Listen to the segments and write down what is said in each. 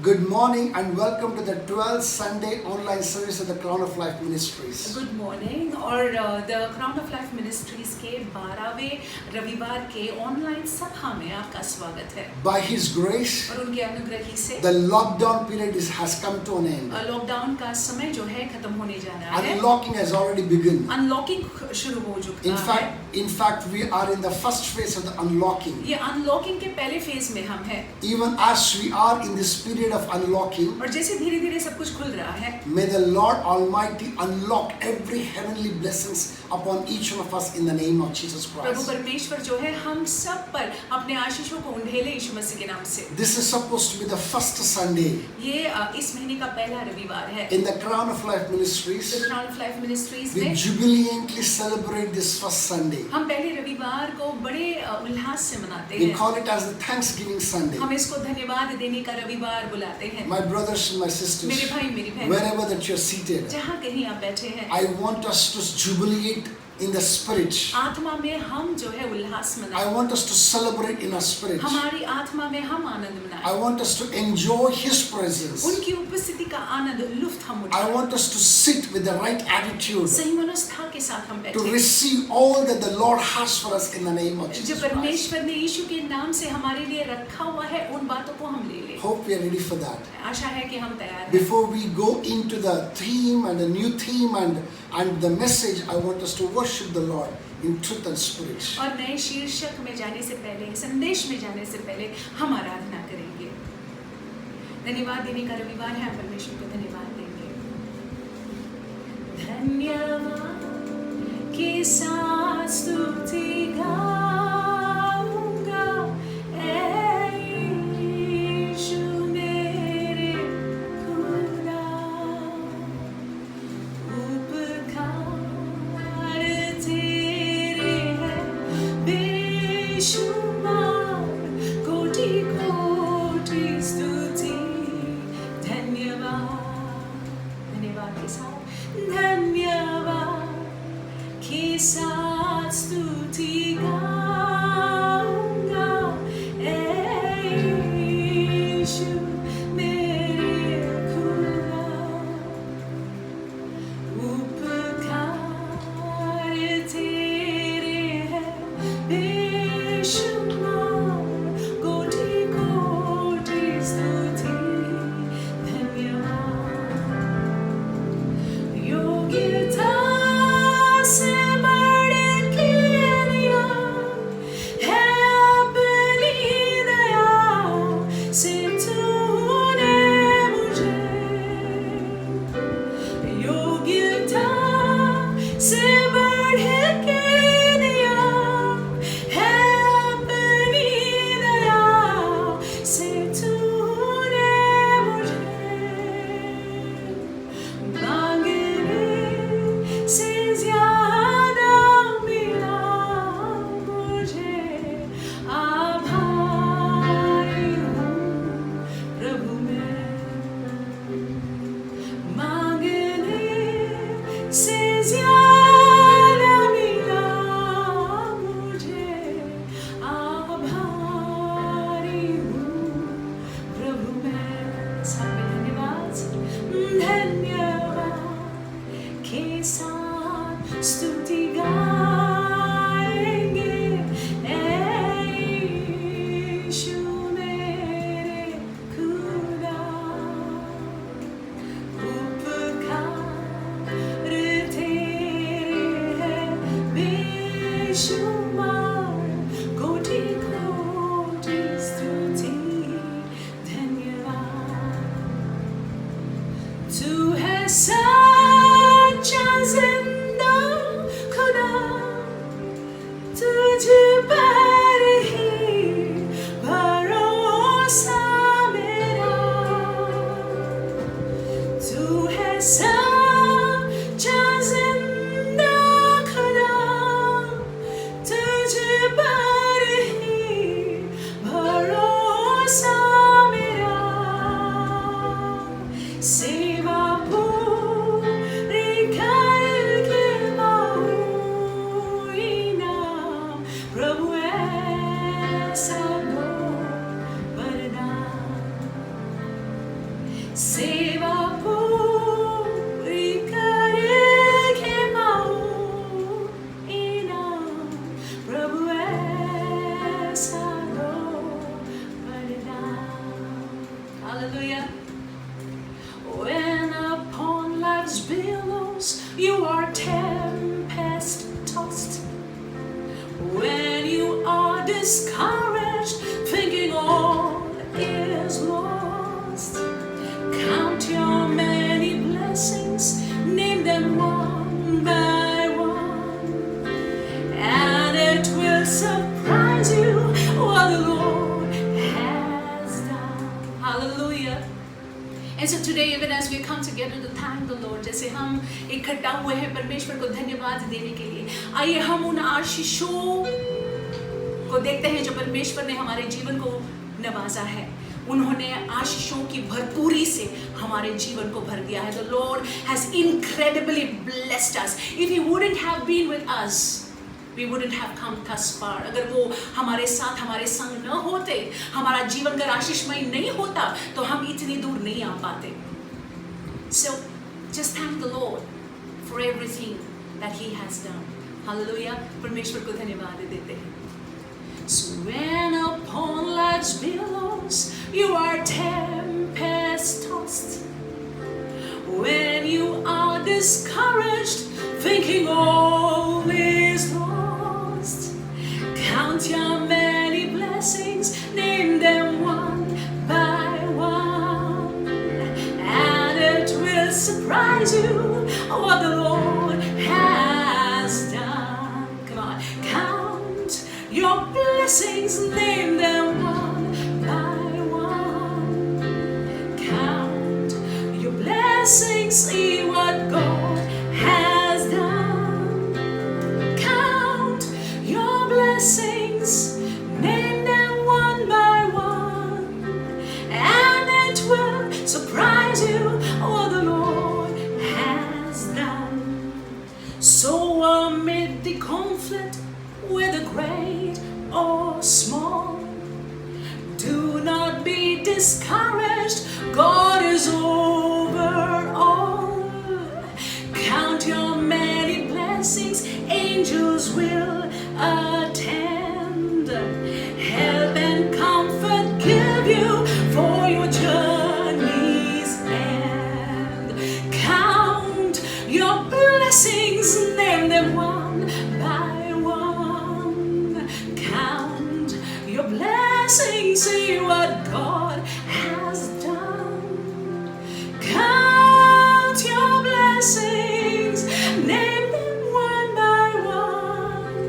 Good morning and welcome to the 12th Sunday online service of the Crown of Life Ministries. Good morning और the crown of life ministries के 12वें रविवार के online सभा में आपका स्वागत है। By His grace, और उनके अनुग्रह से the lockdown period has come to an end. Lockdown का समय जो है खत्म होने जा रहा है। Unlocking has already begun. Unlocking शुरू हो चुका है। In fact, we are in the first phase of the unlocking. ये अनलॉकिंग के पहले फेज में हम हैं। Even as we are in this period of unlocking, और जैसे धीरे-धीरे सब कुछ खुल रहा है, may the Lord Almighty unlock every heavenly blessings upon each one of us in the name of Jesus Prabhu Christ. परमेश्वर जो है हम सब पर अपने आशीषों को उंडेले यीशु मसीह के नाम से। This is supposed to be the first Sunday ये इस महीने का पहला रविवार है। in the Crown of Life Ministries. The crown of life ministries We में jubilantly celebrate this first Sunday. हम पहले रविवार को बड़े उल्लास से मनाते We हैं। call it as the Thanksgiving Sunday. हम इसको धन्यवाद देने का रविवार बुलाते हैं। My brothers and my मेरे sisters, भाई मेरी बहन, wherever that you're seated, जहाँ कहीं आप बैठे हैं, I want us to jubilate in the spirit. आत्मा में हम जो है उल्लास I मनाएं। want us to celebrate in our spirit. हमारी आत्मा में हम आनंद I मनाएं। want us to enjoy His presence. उनकी उपस्थिति का आनंद लुफ्त हम I उठाएं। want us to sit with the right attitude सही मनोस्था के साथ हम to बैठे। receive all that the Lord has for us in the name of जो Jesus Christ. परमेश्वर ने यीशु के नाम से हमारे लिए रखा हुआ है, उन बातों को हम ले लें। Hope we are ready for that. आशा है कि हम तैयार हैं। Before we go into the theme and the new theme and the message, I want us to worship the Lord in truth and spirit. और नए शीर्षक में जाने से पहले, संदेश में जाने से पहले हम आराधना करेंगे। धन्यवाद देने का रविवार है, हम परमेश्वर को धन्यवाद देंगे। धन्यवाद के साथ स्तुति गाऊंगा, ऐ यीशु मेरे खुदा। उपकार तेरे हैं बेशुमार, कोटि कोटि स्तुति। धन्यवाद के साथ, धन्यवाद के साथ स्तुति गा सेवा पूरी करेंगे पाऊं इनाम, प्रभु ऐसा दो वरदान। Hallelujah. When upon life's billows you are tempest tossed, when you are discouraged, thinking all is lost, count your many blessings, name them one by one, and it will surprise you what the Lord has done. Hallelujah. And so today, even as we come together to thank the Lord, जैसे हम इकट्ठा हुए हैं परमेश्वर को धन्यवाद देने के लिए, आइए हम उन आशीषों को देखते हैं जो परमेश्वर ने हमारे जीवन को नवाजा है। उन्होंने आशीषों की भरपूरी से हमारे जीवन को भर दिया है। The Lord has incredibly blessed us. If He wouldn't have been with us, we wouldn't have come thus far. अगर वो हमारे साथ हमारे संग न होते, हमारा जीवन अगर आशीषमय नहीं होता, तो हम इतनी दूर नहीं आ पाते। So just thank the Lord for everything that He has done. Hallelujah. परमेश्वर को धन्यवाद देते हैं। So when upon life's billows you are tempest tossed, when you are discouraged, thinking all is lost, count your many blessings, name them one by one, and it will surprise you what the Lord has done. Come on, count your blessings, name them one by one, count your blessings, see what God has done. Count your blessings, name them one by one, and it will surprise you what the Lord has done. So amid the conflict, whether great or small, do not be discouraged, God is over all. Count your many blessings, angels will attend, help and comfort give you for your journey's end. Count your blessings, name them one by one. Count your blessings, see what God has done. Count your blessings, name them one by one,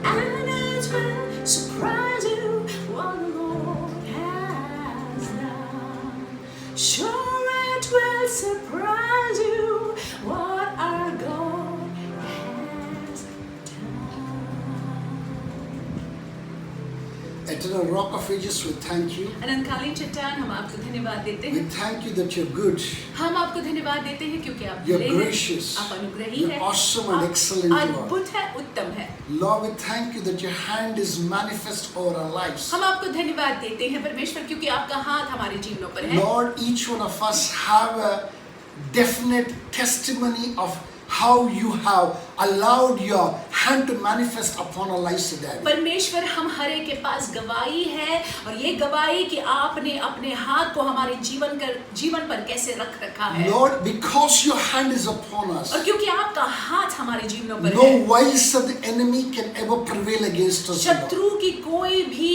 and it will surprise you what the Lord has done. Sure, it will surprise you what our God has done. Eternal Rock of Ages, we thank you. अनंतकालीन चट्टान, हम आपको धन्यवाद देते We हैं। thank you that you're good, हम आपको धन्यवाद देते हैं क्योंकि आप you're भले हैं, gracious, आप अनुग्रही you're हैं, awesome and आप excellent, Lord. अद्भुत है, उत्तम है। Lord, we thank you that your hand is manifest over our lives. हम आपको धन्यवाद देते हैं परमेश्वर क्योंकि आपका हाथ हमारे जीवनों पर है। Lord, each one of us have a definite testimony of how you have allowed your hand to manifest upon our lives today. परमेश्वर हम हर एक के पास गवाही है और ये गवाही कि आपने अपने हाथ को हमारे जीवन पर कैसे रख रखा है। Lord, because your hand is upon us, और क्योंकि आपका हाथ हमारे जीवनों पर no है, wiles of the enemy can ever prevail against us, Lord. शत्रु की कोई भी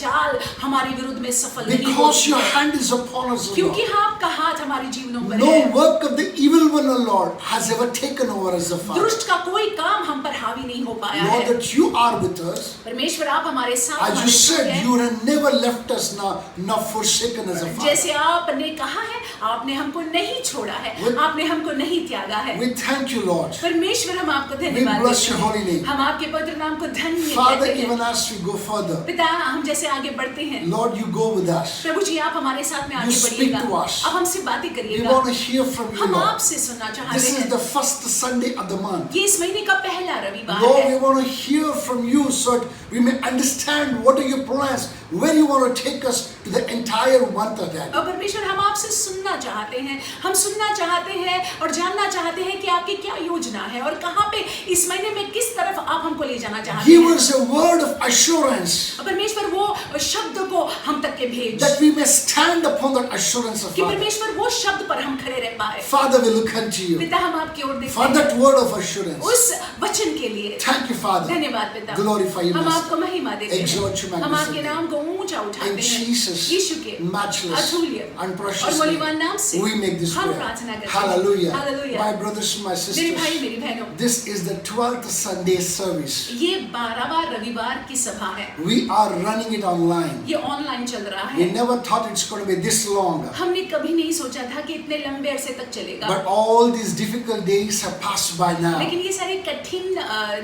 चाल हमारे विरुद्ध में सफल नहीं Because your होती है। hand is upon us, O क्योंकि Lord. आपका हाथ हमारे जीवनों पर No है। work of the evil one, O Lord, has ever taken over us, O Father. दुष्ट का कोई काम हम पर हावी नहीं हो पाया Lord, है। that you are with us. परमेश्वर आप हमारे साथ As you हमारे संग said, हैं। you have never left us nor forsaken us, O Father. जैसे आपने कहा है, आपने हमको नहीं छोड़ा है, With- आपने हमको नहीं त्यागा है। We thank you, Lord. परमेश्वर हम आपको धन्यवाद bless देते your हैं। holy name. हम आपके पवित्र नाम को धन्य Father, कहते हैं। even as we go further, पिता, हम जैसे आगे बढ़ते हैं, Lord, you go with us. प्रभु जी आप हमारे साथ में You आगे speak बढ़िएगा। to us. अब हमसे बातें We करिएगा। want to hear from you, हम Lord. आपसे सुनना चाहते This is हैं। the first Sunday of the month. ये इस महीने का पहला रविवार Lord, we है। want to hear from you so that we may understand what are your plans, where you want to take us to the entire month of that. और परमेश्वर हम आपसे सुनना चाहते हैं, हम सुनना चाहते हैं और जानना चाहते हैं कि आपकी क्या योजना है और कहाँ पे इस महीने में किस तरफ आप हमको ले जाना चाहते Give हैं। us a word of assurance और परमेश्वर वो शब्द को हम तक के भेज that we may stand upon that assurance of कि Father. परमेश्वर वो शब्द पर हम खड़े रह पाए। Father, we look unto you पिता हम आपकी ओर देखते for हैं that word of assurance. उस वचन के लिए। Thank you, Father. धन्यवाद पिता। Glorify you, हम Master. आपको महिमा देते Exalt you, हैं, हम magnify आपके you. नाम को ऊंचा उठाते In हैं Jesus' यीशु के matchless अतुल्य and और precious मूल्यवान name, नाम से we make this हम prayer. प्रार्थना करते हैं। Hallelujah. Hallelujah. My brothers and my मेरे भाई sisters, मेरी बहनों, this is the 12th Sunday service. ये 12वां रविवार की सभा है। We are running it online. ये ऑनलाइन चल रहा We है। never thought it's going to be this long. हमने कभी नहीं सोचा था कि इतने लंबे अरसे तक चलेगा। But all these difficult days have passed by now. लेकिन ये सारे कठिन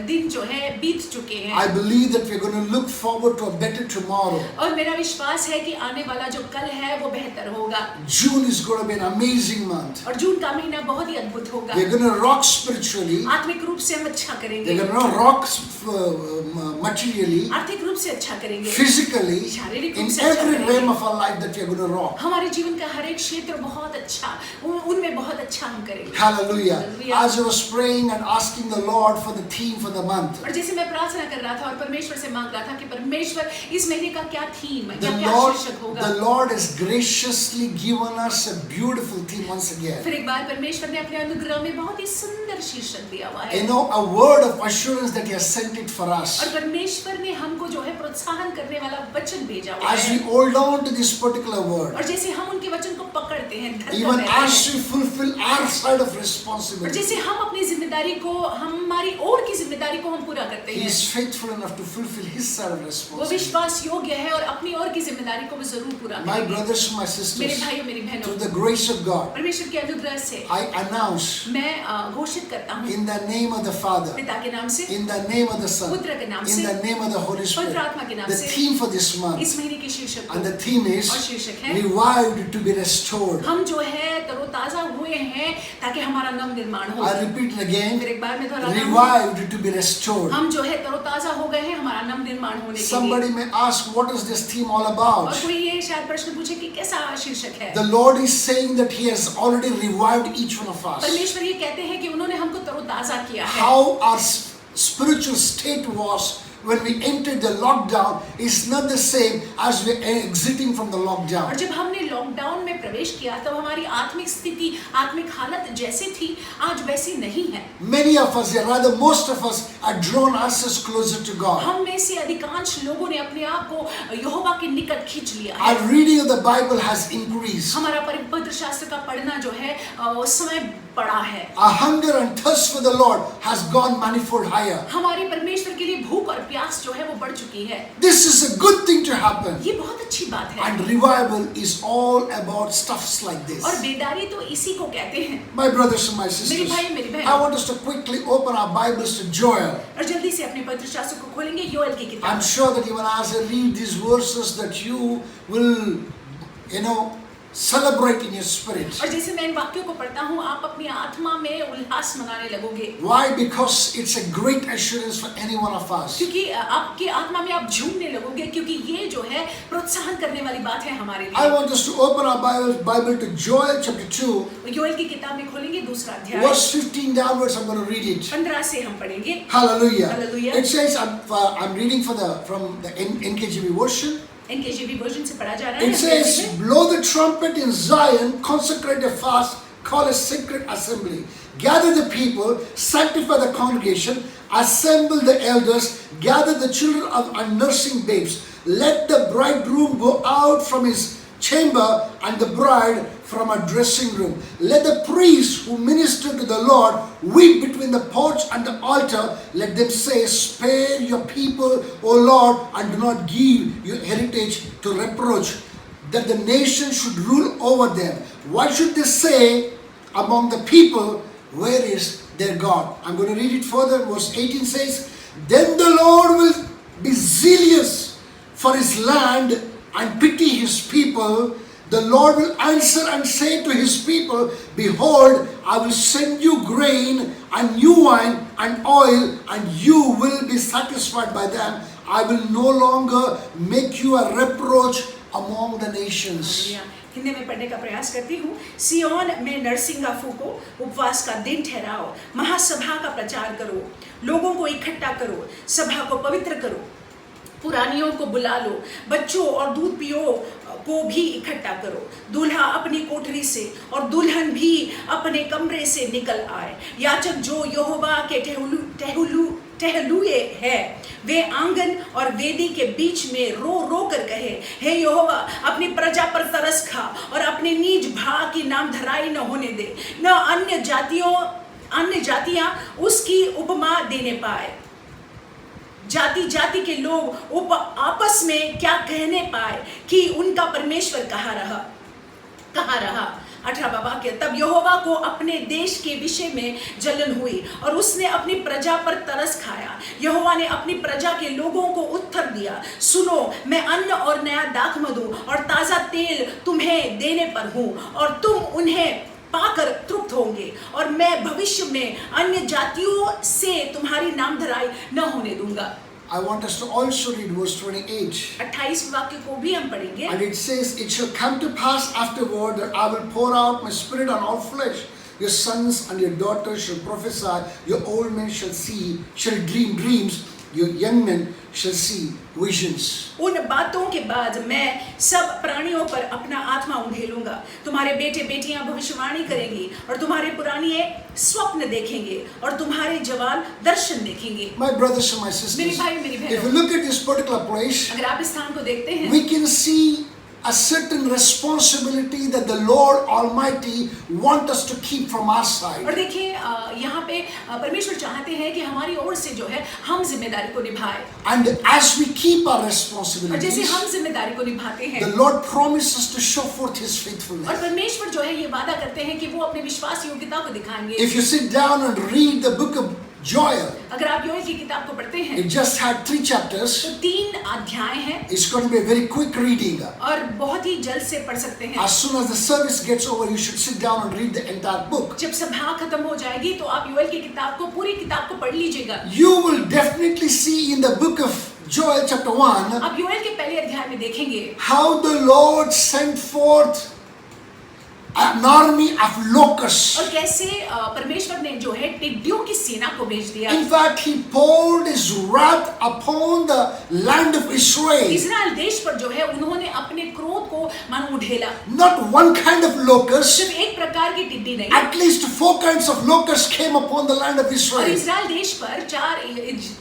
दिन जो है बीत चुके हैं। I believe that we're going to look forward to a better tomorrow. और मेरा विश्वास है कि आने वाला जो कल है वो बेहतर होगा। June is going to be an amazing month. और जून का महीना बहुत ही अद्भुत होगा। We're going to rock spiritually. आत्मिक रूप से हम अच्छा करेंगे। We're going to rock materially, आर्थिक रूप से अच्छा करेंगे। physically, शारीरिक रूप in से अच्छा every करेंगे। realm of our life that we're going to rock. हमारे जीवन का हर एक क्षेत्र बहुत अच्छा, उनमें बहुत अच्छा हम करेंगे। Hallelujah. Hallelujah. As I was praying and asking the Lord for the theme for the month, और जैसे मैं प्रार्थना कर रहा था और परमेश्वर से मांग रहा था कि परमेश्वर इस महीने का क्या थीम है, the क्या शीर्षक होगा। Lord has graciously given us a beautiful theme once again. फिर एक बार परमेश्वर ने अपने अनुग्रह में बहुत ही सुंदर शीर्षक दिया हुआ है। You know, a word of assurance that He has sent it for us. और परमेश्वर ने हमको जो है प्रोत्साहन करने वाला वचन भेजा हुआ As है। we hold on to this particular word, और जैसे हम उनके वचन को पकड़ते हैं, धरते even रहते हैं। as we fulfill our side of और responsibility, जैसे हम अपनी जिम्मेदारी को, हमारी ओर की जिम्मेदारी को हम पूरा करते He हैं, is faithful enough to fulfill His side of वो responsibility. विश्वास योग्य है और अपनी ओर की जिम्मेदारी को वो जरूर पूरा My करेंगे। brothers and my मेरे sisters, भाइयों मेरी बहनों, through the grace of God, परमेश्वर के अनुग्रह से I announce मैं घोषित करता हूँ in the name of the Father, पिता के नाम से, in the name of the Son, पुत्र के नाम in से, the name of the Holy पवित्र Spirit. आत्मा के नाम The से theme for this month, इस महीने के शीर्षक and को the theme और is शीर्षक है revived to be restored. हम जो है तरोताजा हुए हैं ताकि हमारा नव निर्माण हो। I repeat it again, फिर एक बार मैं दोहराता हूँ, revived to be restored. हम जो है तरोताजा हो गए हैं हमारा नव निर्माण होने के लिए। Somebody may ask, what is this theme all और about? कोई ये शायद प्रश्न पूछे कि कैसा शीर्षक है। The Lord is saying that He has already revived each one of us. परमेश्वर ये कहते हैं कि उन्होंने हमको तरोताजा किया है। How our spiritual state was when we entered the lockdown is not the same as we are exiting from the और lockdown. जब हमने लॉकडाउन में प्रवेश किया तब हमारी आत्मिक स्थिति, आत्मिक हालत जैसी थी आज वैसी नहीं है। Many of us, or rather most of us, are drawn ourselves closer to God. हम में से अधिकांश लोगों ने अपने आप को यहोवा के निकट खींच लिया है। Our reading of the Bible has increased. हमारा पवित्र शास्त्र का पढ़ना जो है उस समय बढ़ा है। Our hunger and thirst for the Lord has gone manifold higher. हमारी परमेश्वर के लिए भूख और प्यास जो है वो बढ़ चुकी है। This is a good thing to happen. ये बहुत अच्छी बात है। And revival is all about stuffs like this. और बेदारी तो इसी को कहते हैं। My brothers and my मेरे sisters, भाई मेरी बहन, I want us to quickly open our Bibles to Joel. और जल्दी से अपने पवित्र शास्त्र को खोलेंगे योएल की किताब। I'm sure that even as I read these verses that you will, celebrate in your spirit. और जैसे मैं इन वाक्यों को पढ़ता हूँ आप अपनी आत्मा में उल्लास मनाने लगोगे। Why? Because it's a great assurance for any one of us. क्योंकि आपकी आत्मा में आप झूमने लगोगे क्योंकि ये जो है प्रोत्साहन करने वाली बात है हमारे I लिए। want us to open our Bible to Joel chapter 2, Joel की किताब में खोलेंगे दूसरा अध्याय, verse 15 downwards. I'm going to read it. 15 से हम पढ़ेंगे। Hallelujah. Hallelujah. It says, I'm reading from the NKJV version. NKJV version से पढ़ा जा रहा है। It says, blow the trumpet in Zion, consecrate a fast, call a sacred assembly. Gather the people, sanctify the congregation, assemble the elders, gather the children and nursing babes. Let the bridegroom go out from his chamber and the bride from a dressing room. Let the priests who minister to the Lord weep between the porch and the altar. Let them say, spare your people, O Lord, and do not give your heritage to reproach, that the nation should rule over them. Why should they say among the people, where is their God? I'm going to read it further. Verse 18 says, then the Lord will be zealous for his land and pity his people. The Lord will answer and say to his people, behold, I will send you grain and new wine and oil, and you will be satisfied by them. I will no longer make you a reproach among the nations. Hindi में पढ़ने का प्रयास करती हूँ। सियोन में नरसिंगा फूको, उपवास का दिन ठहराओ, महासभा का प्रचार करो, लोगों को इकट्ठा करो, सभा को पवित्र करो, पुरानियों को बुला लो, बच्चों और दूध पियो को भी इकट्ठा करो, दूल्हा अपनी कोठरी से और दुल्हन भी अपने कमरे से निकल आए। याचक जो यहोवा के टहलुए है, वे आंगन और वेदी के बीच में रो रो कर कहे, हे यहोवा, अपनी प्रजा पर तरस खा और अपने नीच भाग की नामधराई न होने दे, न अन्य जातियां उसकी उपमा देने पाए। जाति जाति के लोग आपस में क्या कहने पाए कि उनका परमेश्वर कहाँ रहा। 18वां वाक्य, तब यहोवा को अपने देश के विषय में जलन हुई और उसने अपनी प्रजा पर तरस खाया। यहोवा ने अपनी प्रजा के लोगों को उत्तर दिया, सुनो, मैं अन्न और नया दाखमधु और ताजा तेल तुम्हें देने पर हूँ और तुम उन्हें पाकर तृप्त होंगे, और मैं भविष्य में अन्य जातियों से तुम्हारी नामधराई न होने दूंगा। I want us to also read verse 28. 28 वाक्य को भी हम पढ़ेंगे। And it says, it shall come to pass afterward that I will pour out my spirit on all flesh. Your sons and your daughters shall prophesy, your old men shall dream dreams, your young men shall see visions. उन बातों के बाद मैं सब प्राणियों पर अपना आत्मा उंडेलूंगा, तुम्हारे बेटे बेटियां भविष्यवाणी करेंगी और तुम्हारे पुरानिए स्वप्न देखेंगे और तुम्हारे जवान दर्शन देखेंगे। My brothers and my sisters, मेरे भाई मेरी if बहनों, you look at this particular place, अगर आप इस स्थान को देखते हैं, we can see a certain responsibility that the Lord Almighty wants us to keep from our side. और देखिए यहाँ पे परमेश्वर चाहते हैं कि हमारी ओर से जो है हम जिम्मेदारी को निभाएं। And as we keep our और जैसे responsibilities, हम जिम्मेदारी को निभाते हैं, the Lord promises to show forth His और faithfulness. परमेश्वर जो है ये वादा करते हैं कि वो अपने विश्वास योग्यता को दिखाएंगे। If you sit down and read the book of Joel, अगर आप योएल की किताब को पढ़ते हैं, it just had 3 chapters. तो 3 अध्याय हैं It's going to be a very quick reading. और बहुत ही जल्द से पढ़ सकते हैं। As soon as the service gets over, you should sit down and read the entire book. जब सभा खत्म हो जाएगी तो आप योएल की किताब को, पूरी किताब को पढ़ लीजिएगा। You will definitely see in the book of Joel chapter 1 आप योएल के पहले अध्याय में देखेंगे how the Lord sent forth an army of locusts. और कैसे परमेश्वर ने जो है टिड्डियों की सेना को भेज दिया। In fact, He poured His wrath upon the land of Israel. Israel देश पर जो है उन्होंने अपने क्रोध को मानो उठेला। Not one kind of locust, सिर्फ एक प्रकार की टिड्डी नहीं, at least 4 kinds of locusts came upon the land of और Israel. इज़राइल देश पर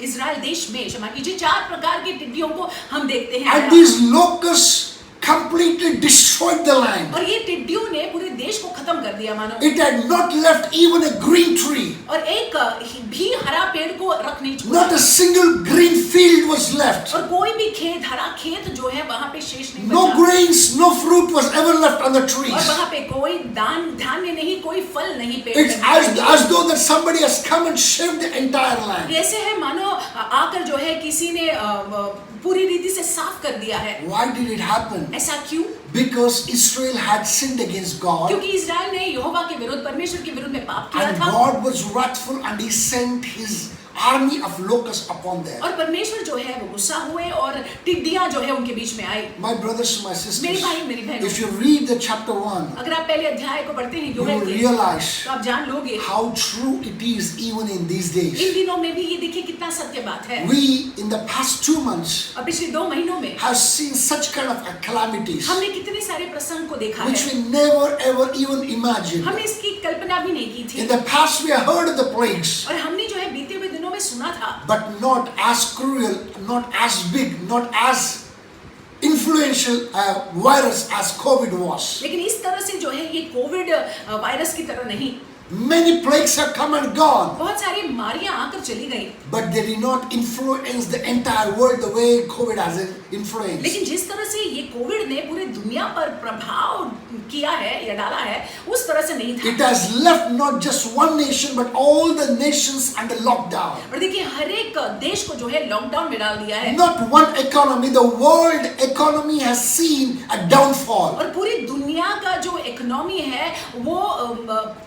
इज़राइल देश में क्षमा कीजिए 4 प्रकार की टिड्डियों को हम देखते हैं। And these locusts completely destroyed the land. और ये टिड्डियों ने पूरे देश को खत्म कर दिया मानो। It had not left even a green tree. और एक भी हरा पेड़ को रख नहीं छोड़ा। Not a single green field was left. और कोई भी हरा खेत जो है वहाँ पे शेष नहीं No बचा। grains, no fruit was ever left on the और trees. वहाँ पे कोई धान्य नहीं, कोई फल नहीं पेड़ It's में। as though that somebody has come and shaved the entire land. ऐसे है मानो आकर जो है किसी ने पूरी रीति से साफ कर दिया है। Why did it happen? ऐसा क्यों? Because Israel had sinned against God, क्योंकि इज़राइल ने यहोवा के विरुद्ध, परमेश्वर के विरुद्ध में पाप किया and था। God was wrathful and He sent His army of locusts upon them. और परमेश्वर जो है वो गुस्सा हुए और टिड्डियां जो है उनके बीच में आई। My brothers and my मेरे sisters, भाई मेरी बहनों, if you read the chapter 1, अगर आप पहले अध्याय को पढ़ते हैं you will योएल के, realize तो आप जान लोगे how true it is even in these in days. दिनों में भी ये देखिए कितना सत्य बात है। We, in the past 2 months, और पिछले 2 महीनों में have seen such kind of calamities हमने कितने सारे प्रसंग को देखा which है, we never ever even imagined. हमने इसकी कल्पना भी नहीं की In थी। the past, we have heard of the plagues, और हमने जो है बीते हुए दिनों में सुना था, but not as cruel, not as big, not as influential virus as COVID was. लेकिन इस तरह से जो है ये कोविड वायरस की तरह नहीं। Many plagues have come and gone, बहुत सारी बीमारियां आकर चली गई, but they did not influence the entire world the way COVID has influenced. लेकिन जिस तरह से ये कोविड ने पूरे दुनिया पर प्रभाव किया है या डाला है उस तरह से नहीं था। It has left not just one nation but all the nations under lockdown. और देखिए हर एक देश को जो है लॉकडाउन में डाल दिया है, Not one economy, the world economy has seen a downfall. और पूरी दुनिया का जो इकोनॉमी है वो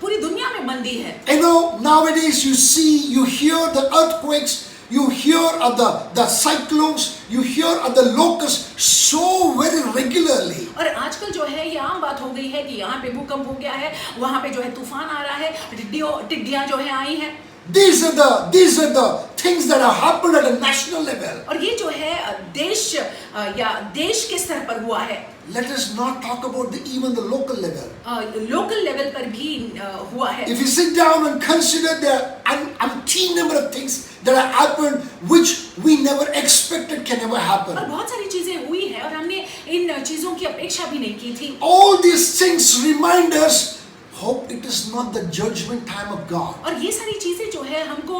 पूरी दुनिया में मंदी है। You know, nowadays you see, you hear the earthquakes, you hear of the cyclones, you hear of the locusts so very regularly. और आजकल जो है ये आम बात हो गई है कि यहाँ पे भूकंप हो गया है, वहाँ पे जो है तूफान आ रहा है, टिड्डियाँ जो है आई हैं। These are the things that have happened at a national level. और ये जो है देश के स्तर पर हुआ है। Let us not talk about even the local level. Local level पर भी हुआ है। If you sit down and consider the umpteen number of things that have happened which we never expected can ever happen. और बहुत सारी चीजें हुई है और हमने इन चीजों की अपेक्षा भी नहीं की थी। All these things remind us, hope it is not the judgment time of God. और ये सारी चीजें जो है हमको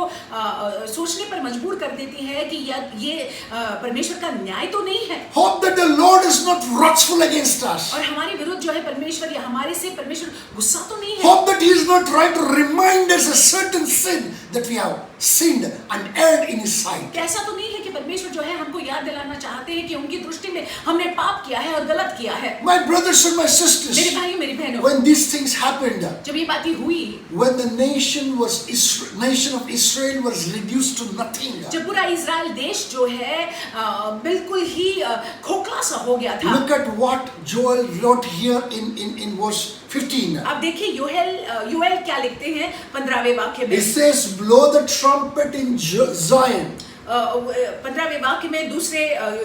सोचने पर मजबूर कर देती है कि ये परमेश्वर का न्याय तो नहीं है। Hope that the Lord is not wrathful against us. और हमारे विरुद्ध जो है परमेश्वर या हमारे से परमेश्वर गुस्सा तो नहीं है। Hope that He is not trying to remind us a certain sin that we have sinned and erred in His sight. ऐसा तो नहीं है कि परमेश्वर जो है हमको याद दिलाना चाहते हैं कि उनकी दृष्टि में हमने पाप किया है और गलत किया है। My brothers and my sisters, मेरे भाइयों मेरी बहनों, when these things happened, जब ये बातें हुई, when the nation of Israel was reduced to nothing, जब पूरा इजराइल देश जो है बिल्कुल ही खोखला सा हो गया था। look at what Joel wrote here in verse 15. अब देखिए योएल क्या लिखते हैं 15वें वाक्य में। It says, blow the trumpet in Zion. 15वें वाक्य में दूसरे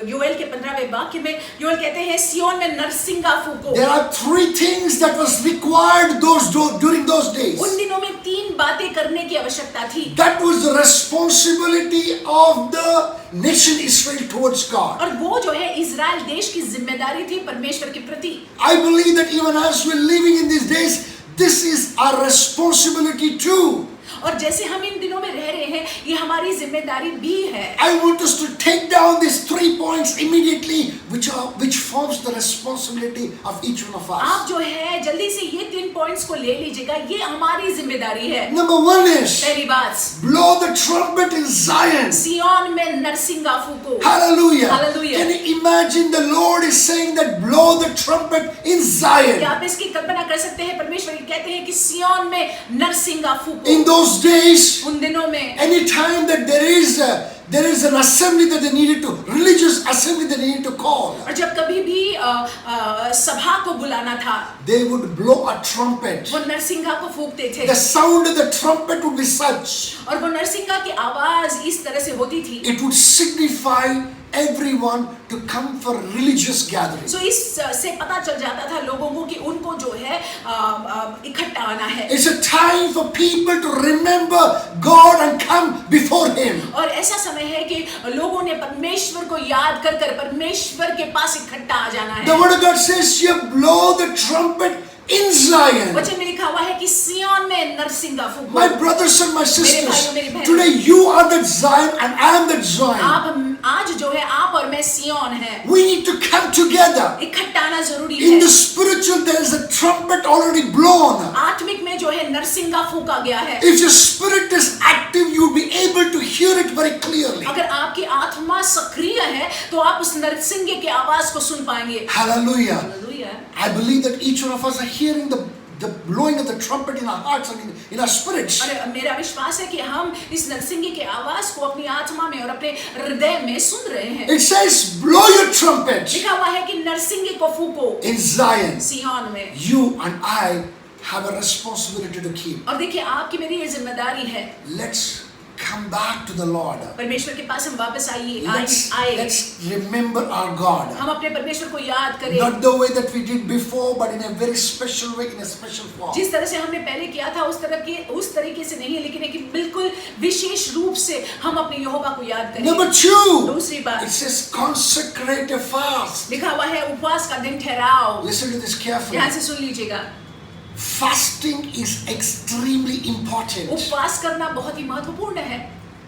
योएल के 15वें वाक्य में योएल कहते हैं सियोन में नरसिंगा फूको। There are three things that was required during those days. उन दिनों में 3 बातें करने की आवश्यकता थी। That was the responsibility of the nation Israel towards God. और वो जो है इजराइल देश की जिम्मेदारी थी परमेश्वर के प्रति। I believe that even as we're living in these days, this is our responsibility too. और जैसे हम इन दिनों में रह रहे हैं ये हमारी जिम्मेदारी भी है। I want us to take down these 3 points immediately, which forms the responsibility of each one of us. आप जो है जल्दी से ये 3 पॉइंट्स को ले लीजिएगा, ये हमारी जिम्मेदारी है। Number 1 is, पहली बात, blow the trumpet in Zion. सियोन में नरसिंगा फूको। Hallelujah. Hallelujah. Can you imagine the Lord is saying that blow the trumpet in Zion? क्या आप इसकी कल्पना कर सकते हैं? परमेश्वर कहते हैं कि सियोन में नरसिंगा फूको। In those days, उन दिनों में any time that there is an assembly that they needed to, religious assembly they needed to call, और जब कभी भी सभा को बुलाना था, they would blow a trumpet. वो नरसिंगा को फूकते थे। The sound of the trumpet would be such, और वो नरसिंगा की आवाज इस तरह से होती थी। it would signify everyone to come for religious gatherings. So इस से पता चल जाता था लोगों को कि उनको जो है इकट्ठा आना है। It's a time for people to remember God and come before Him. और ऐसा समय है कि लोगों ने परमेश्वर को याद कर परमेश्वर के पास इकट्ठा आ जाना है। The word of God says, "You blow the trumpet in Zion." वचन में लिखा हुआ है कि सियोन में नरसिंगा फूको। My brothers and my sisters, भाइयों, मेरी बहनों, today you are that Zion and I am that Zion. आज जो है आप और मैं सियोन है। We need to come together. इकट्ठा आना जरूरी In है। the spiritual, there is a trumpet already blown. आत्मिक में जो है नरसिंगा फूका गया है। If your spirit is active, you'll be able to hear it very clearly. अगर आपकी आत्मा सक्रिय है तो आप उस नरसिंगे की आवाज को सुन पाएंगे। Hallelujah. Hallelujah. I believe that each one of us are hearing the blowing of the trumpet in our hearts and in our spirits. और मेरा विश्वास है कि हम इस नरसिंगे की आवाज को अपनी आत्मा में और अपने हृदय में सुन रहे हैं। It says, blow your trumpet लिखा हुआ है कि नरसिंगे को फूको in Zion. सियोन में। You and I have a responsibility to keep. और देखिए आपकी मेरी ये जिम्मेदारी है। Let's come back to the Lord. परमेश्वर के पास हम वापस Let's remember our God. हम अपने परमेश्वर को याद करें। Not the way that we did before, but in a very special way, in a special form. जिस तरह से हमने पहले किया था उस तरीके से नहीं, लेकिन एक बिल्कुल विशेष रूप से हम अपने यहोवा को याद करें। Number 2, दूसरी बात, it says consecrate a fast. लिखा हुआ है उपवास का दिन ठहराओ। Listen to this carefully. ध्यान से सुन लीजिएगा। Fasting is extremely important. उपवास करना बहुत ही महत्वपूर्ण है।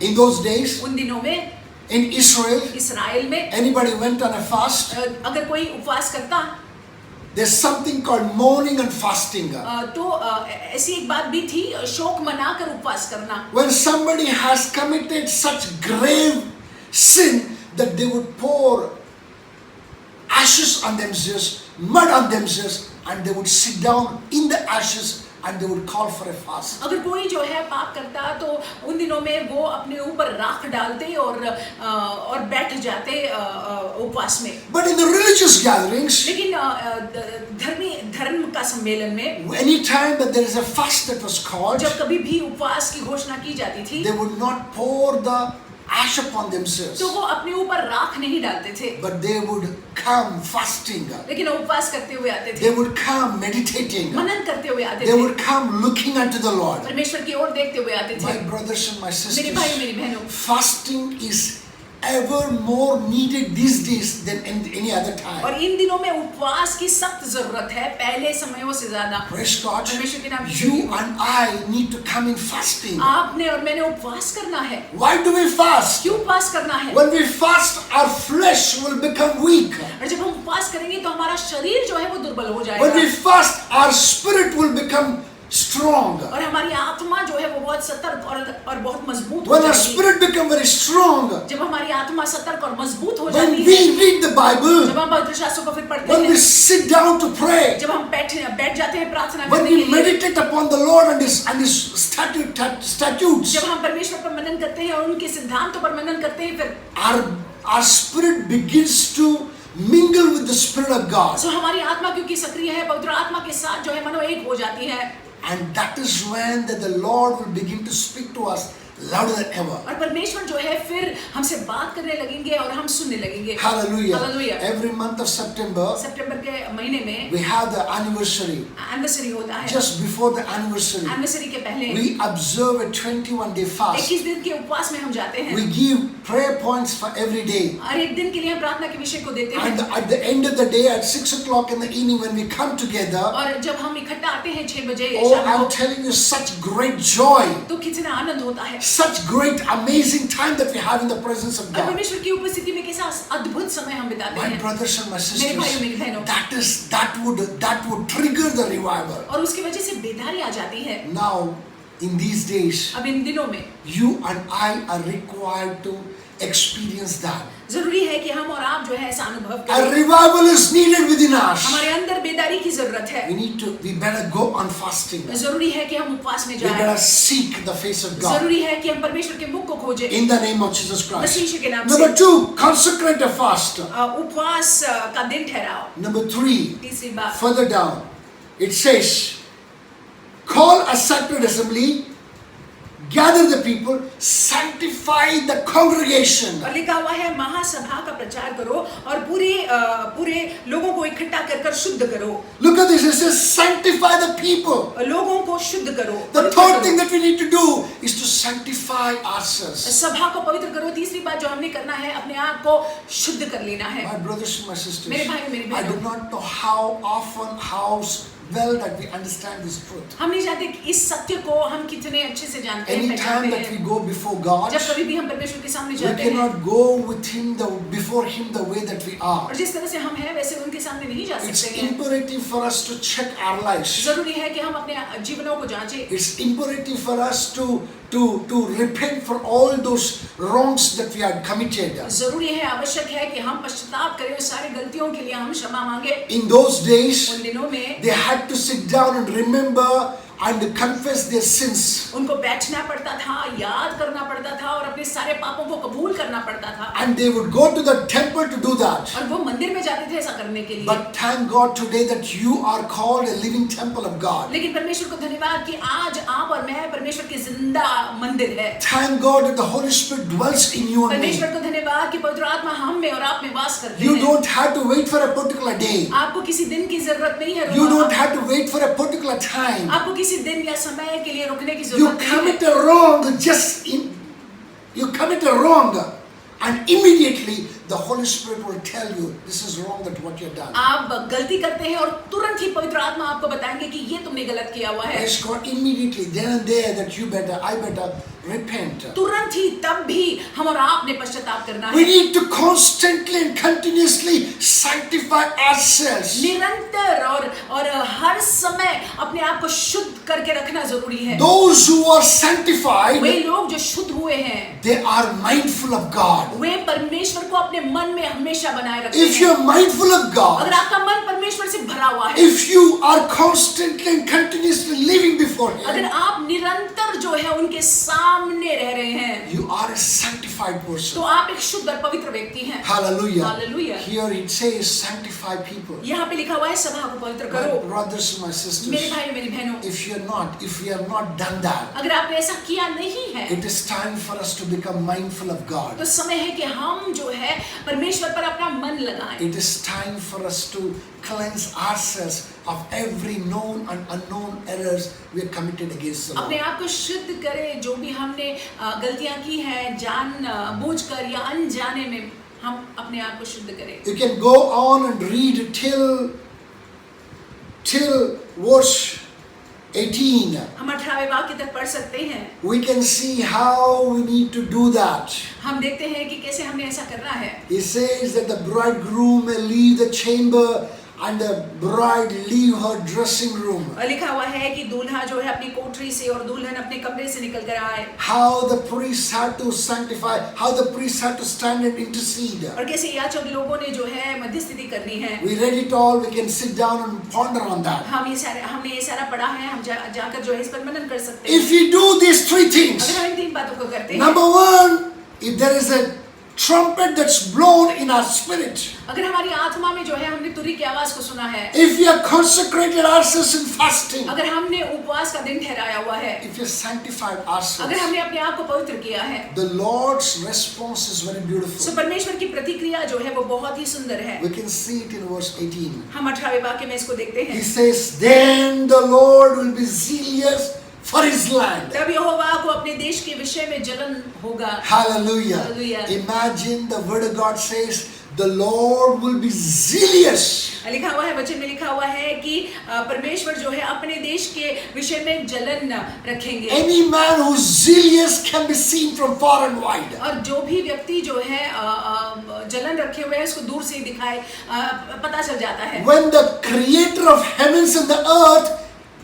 In those days, उन दिनों में in Israel, इसराइल में anybody went on a fast, अगर कोई उपवास करता there's something called mourning and fasting. तो ऐसी एक बात भी थी, शोक मनाकर उपवास करना। When somebody has committed such grave sin that they would pour ashes on themselves, mud on themselves, and they would sit down in the ashes and they would call for a fast. अगर कोई जो है पाप करता तो उन दिनों में वो अपने ऊपर राख डालते और बैठ जाते उपवास में. But in the religious gatherings, लेकिन धर्म का सम्मेलन में any time that there is a fast that was called, जब कभी भी उपवास की घोषणा की जाती थी, they would not pour the ash upon themselves, तो वो अपने ऊपर राख नहीं डालते थे, but they would come fasting. लेकिन उपवास करते हुए आते थे. They would come meditating. मनन करते हुए आते They थे. would come looking unto the Lord. परमेश्वर की ओर देखते हुए आते थे. My brothers and my मेरे भाई sisters, मेरी बहनों, fasting is ever more needed these days than any other time. और इन दिनों में उपवास की सख्त जरूरत है पहले समयों से ज्यादा. Praise God. परमेश्वर के नाम की You स्तुति हो. and I need to come in fasting. आपने और मैंने उपवास करना है. Why do we fast? क्यों उपवास करना है? When we fast, our flesh will become weak. और जब हम उपवास करेंगे तो हमारा शरीर जो है वो दुर्बल हो When we जाएगा fast, our spirit will become strong. और हमारी आत्मा जो है वो बहुत सतर्क और बहुत मजबूत हो When our जाएगी. spirit become very strong, जब हमारी आत्मा सतर्क और मजबूत हो when जाती we है, read the Bible, जब हम पवित्र शास्त्रों को फिर पढ़ते when we हैं, sit down to pray, जब हम बैठ जाते हैं प्रार्थना when करने के we लिए, meditate upon the Lord and His statutes, जब हम परमेश्वर पर मनन करते हैं और उनके सिद्धांतों पर मनन करते हैं, फिर our spirit begins to mingle with the Spirit of God. सो हमारी आत्मा क्योंकि सक्रिय है पवित्र आत्मा के साथ जो है मनो एक हो जाती है. And that is when that the Lord will begin to speak to us louder than ever. और परमेश्वर जो है फिर हमसे बात करने लगेंगे और हम सुनने लगेंगे. Hallelujah. Hallelujah. Every month of September, सितंबर के महीने में we have the anniversary. Anniversary होता है. Just before the anniversary, anniversary के पहले we observe a 21-day fast. 21 दिन के उपवास में हम जाते हैं We give prayer points for every day. और एक दिन के लिए हम प्रार्थना के विषय को देते And हैं. at the end of the day, at 6 o'clock in the evening, when we come together, और जब हम इकट्ठा आते हैं 6 बजे oh, शाम I'm को, telling you, such great joy, तो कितना आनंद होता है. such great, amazing time that we have in the presence of और God. परमेश्वर की उपस्थिति में कैसा अद्भुत समय हम बिताते My हैं. brothers and my मेरे भाइयों मेरी sisters, बहनों, that would trigger the revival. और उसकी वजह से बेदारी आ जाती है. Now, in these days, अब इन दिनों में you and I are required to experience that. जरूरी है कि हम और आप जो है ऐसा अनुभव A करें. revival is needed within us. हमारे अंदर बेदारी की जरूरत है. We better go on fasting. जरूरी है कि हम उपवास में We जाएं. better seek the face of God. जरूरी है कि हम परमेश्वर के मुख को खोजें. In the name of Jesus Christ. मसीह के नाम Number से 2, consecrate a fast. उपवास का दिन ठहराओ. Number 3, तीसरी बात, further down, it says, call a sacred assembly, gather the people, sanctify the congregation. और लिखा हुआ है महासभा का प्रचार करो और पूरे लोगों को इकट्ठा कर शुद्ध करो. Look at this, it says sanctify the people. लोगों को शुद्ध करो. The third thing that we need to do is to sanctify ourselves. सभा को पवित्र करो. तीसरी बात जो हमने करना है अपने आप को शुद्ध कर लेना है. My brothers and my sisters, मेरे भाई मेरी I do बहनों, not know how well that we understand this truth. हम नहीं जानते कि इस सत्य को हम कितने अच्छे से जानते हैं, Any time पहचानते that we हैं. go before God, जब कभी भी हम परमेश्वर के सामने we जाते हैं cannot go with Him before Him the way that we are. और जिस तरह से हम हैं वैसे उनके सामने नहीं जा It's सकते हैं. imperative for us to check our lives. जरूरी है कि हम अपने जीवनों को जांचें. It's imperative for us to repent for all those wrongs that we had committed. जरूरी है, आवश्यक है कि हम पश्चाताप करें उस सारी गलतियों के लिए हम क्षमा मांगे. In those days, उन दिनों में they had to sit down and remember and confess their sins. उनको बैठना पड़ता था, याद करना पड़ता था और अपने सारे पापों को कबूल करना पड़ता था. And they would go to the temple to do that. और वो मंदिर में जाते थे ऐसा करने के लिए. But thank God today that you are called a living temple of God. लेकिन परमेश्वर को धन्यवाद कि आज आप और मैं परमेश्वर के जिंदा मंदिर है. Thank God that the Holy Spirit dwells in you and me. परमेश्वर को धन्यवाद कि पवित्र आत्मा हम में और आप में वास करते You हैं. don't have to wait for a particular day. आपको किसी दिन की जरूरत नहीं है. You don't have to wait for a particular time. आपको किसी दिन या समय के लिए रुकने की You जरूरत नहीं commit है. a wrong you commit a wrong and immediately the Holy Spirit will tell you this is wrong that what you have done. आप गलती करते हैं और तुरंत ही पवित्र आत्मा आपको बताएंगे कि ये तुमने गलत किया हुआ है. Praise God, immediately then and there that I better repent. तुरंत ही तब भी हम और आपने पश्चाताप करना We है. need to constantly and continuously sanctify ourselves. निरंतर और हर समय अपने आप को शुद्ध करके रखना जरूरी है. Those who are way sanctified, लोग जो शुद्ध हुए हैं they are mindful of God. वे परमेश्वर को अपने मन में हमेशा बनाए रखते If हैं. you're mindful of God, अगर आपका मन परमेश्वर परमेश्वर से भरा हुआ है, if you are constantly and continuously living before अगर Him, आप निरंतर जो है उनके सामने रह रहे हैं, you are a sanctified तो person. आप एक शुद्ध और पवित्र व्यक्ति हैं. Hallelujah. Hallelujah. Here it says sanctify people. यहाँ पे लिखा हुआ है सभा को पवित्र My करो. brothers and my मेरे sisters, भाई मेरी बहनों, if we have not done that, अगर आपने ऐसा किया नहीं है, it is time for us to become mindful of God. तो समय है कि हम जो है परमेश्वर पर अपना मन लगाएं. It is time for us to cleanse ourselves of every known and unknown errors we have committed against the अपने Lord. आप को शुद्ध करें, जो भी हमने गलतियां की हैं जान बूझकर या अनजाने में, हम अपने आप को शुद्ध करें. You can go on and read till verse 18. हम 18वें वाक्य तक पढ़ सकते हैं. We can see how we need to do that. हम देखते हैं कि कैसे हमने ऐसा करना है. He says that the bridegroom may leave the chamber and the bride leave her dressing room. और लिखा हुआ है कि दूल्हा जो है अपनी कोठरी से और दुल्हन अपने कमरे से निकल कर आए. How the priests had to sanctify, how the priests had to stand and intercede. और कैसे याजक लोगों ने जो है मध्यस्थता करनी है. We read it all, we can sit down and ponder on that. हमने ये सारा पढ़ा है, हम जाकर जो है इस पर मनन कर सकते हैं. If we do these three things, अगर हम इन 3 बातों को करते हैं. number one, if there is a trumpet that's blown in our spirit, अगर हमारी आत्मा में जो है हमने तुरी की आवाज को सुना है, if we have consecrated ourselves in fasting, अगर हमने उपवास का दिन ठहराया हुआ है, if we have sanctified अगर ourselves, हमने अपने आप को पवित्र किया है, the Lord's response is very तो beautiful. परमेश्वर की प्रतिक्रिया जो है वो बहुत ही सुंदर है. We can see it in verse 18. हम 18वें वाक्य में इसको देखते He हैं. says, then the Lord will be zealous for His land. तब यहोवा को अपने देश के विषय में जलन होगा. Hallelujah. Hallelujah. Imagine the word of God says, the Lord will be zealous. लिखा हुआ है, वचन में लिखा हुआ है कि परमेश्वर जो है अपने देश के विषय में जलन रखेंगे. Any man who's zealous can be seen from far and wide. और जो भी व्यक्ति जो है जलन रखे हुए है उसको दूर से ही दिखाए पता चल जाता है. When the creator of heavens and the earth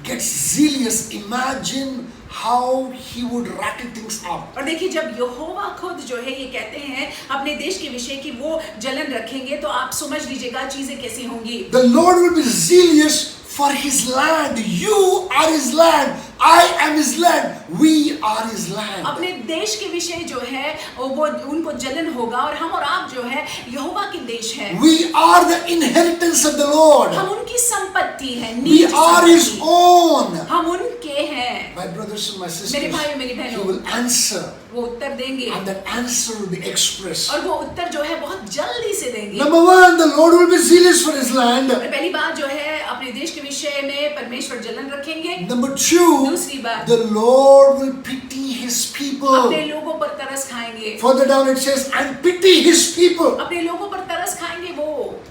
gets zealous, imagine how he would rattle things up. और देखिए जब यहोवा खुद जो है ये कहते हैं अपने देश के विषय की वो जलन रखेंगे, तो आप समझ लीजिएगा चीजें कैसी होंगी. The Lord will be zealous for His land. You are His land. I am His land. We are His land. अपने देश के विषय जो है वो उनको जलन होगा, और हम और आप जो है यहोवा के देश है. We are the inheritance of the Lord. हम उनकी संपत्ति है, We नीच are His संपत्ति. own. हम उनके हैं. My brothers and my मेरे sisters, भाई और मेरी He बहनों, will answer, वो उत्तर देंगे, and that answer will be expressed. और वो उत्तर जो है बहुत जल्दी से देंगे. Number one, the Lord will be zealous for His land. और पहली बात जो है अपने देश के विषय में परमेश्वर जलन रखेंगे. Number two, दूसरी बात, the Lord will pity His people. अपने लोगों पर तरस खाएंगे. Further down it says, and pity His people. अपने लोगों पर तरस खाएंगे वो.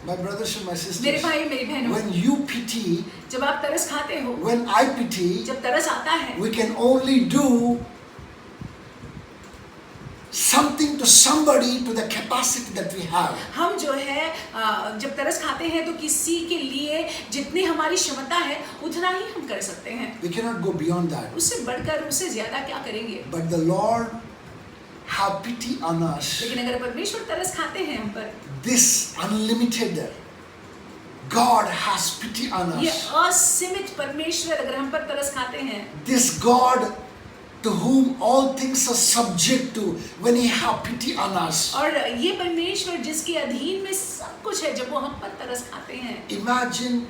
My brothers and my मेरे sisters, भाई मेरी बहनों, when you pity, जब आप तरस खाते हो, when I pity, जब तरस आता है, we can only do something to somebody to the capacity that we have. हम जो है जब तरस खाते हैं तो किसी के लिए जितनी हमारी क्षमता है उतना ही हम कर सकते हैं. We cannot go beyond that. उससे बढ़कर उससे ज्यादा क्या करेंगे. But the Lord have pity on us. लेकिन अगर परमेश्वर तरस खाते हैं हम पर, This unlimited God has pity on ये us. असीमित परमेश्वर अगर हम पर तरस खाते हैं, This God to whom all things are subject to, when He have pity on us. और ये परमेश्वर जिसके अधीन में सब कुछ है, जब वो हम पर तरस खाते हैं, Imagine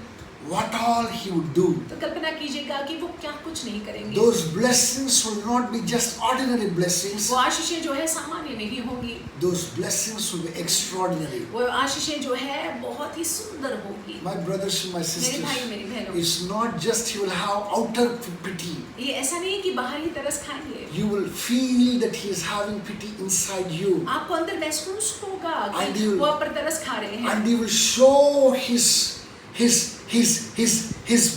what all He would do. तो कल्पना कीजिएगा कि वो क्या कुछ नहीं करेंगे. Those blessings will not be just ordinary blessings. वो आशीषें जो है सामान्य नहीं होगी. Those blessings will be extraordinary. वो आशीषें जो है बहुत ही सुंदर होगी. My brothers and my मेरे sisters, भाई मेरी बहनों, it's not just He will have outer pity. ये ऐसा नहीं कि बाहरी तरस खाएंगे. You will feel that He is having pity inside you. आपको अंदर महसूस होगा And कि you- वो आप पर तरस खा रहे हैं. And He will show His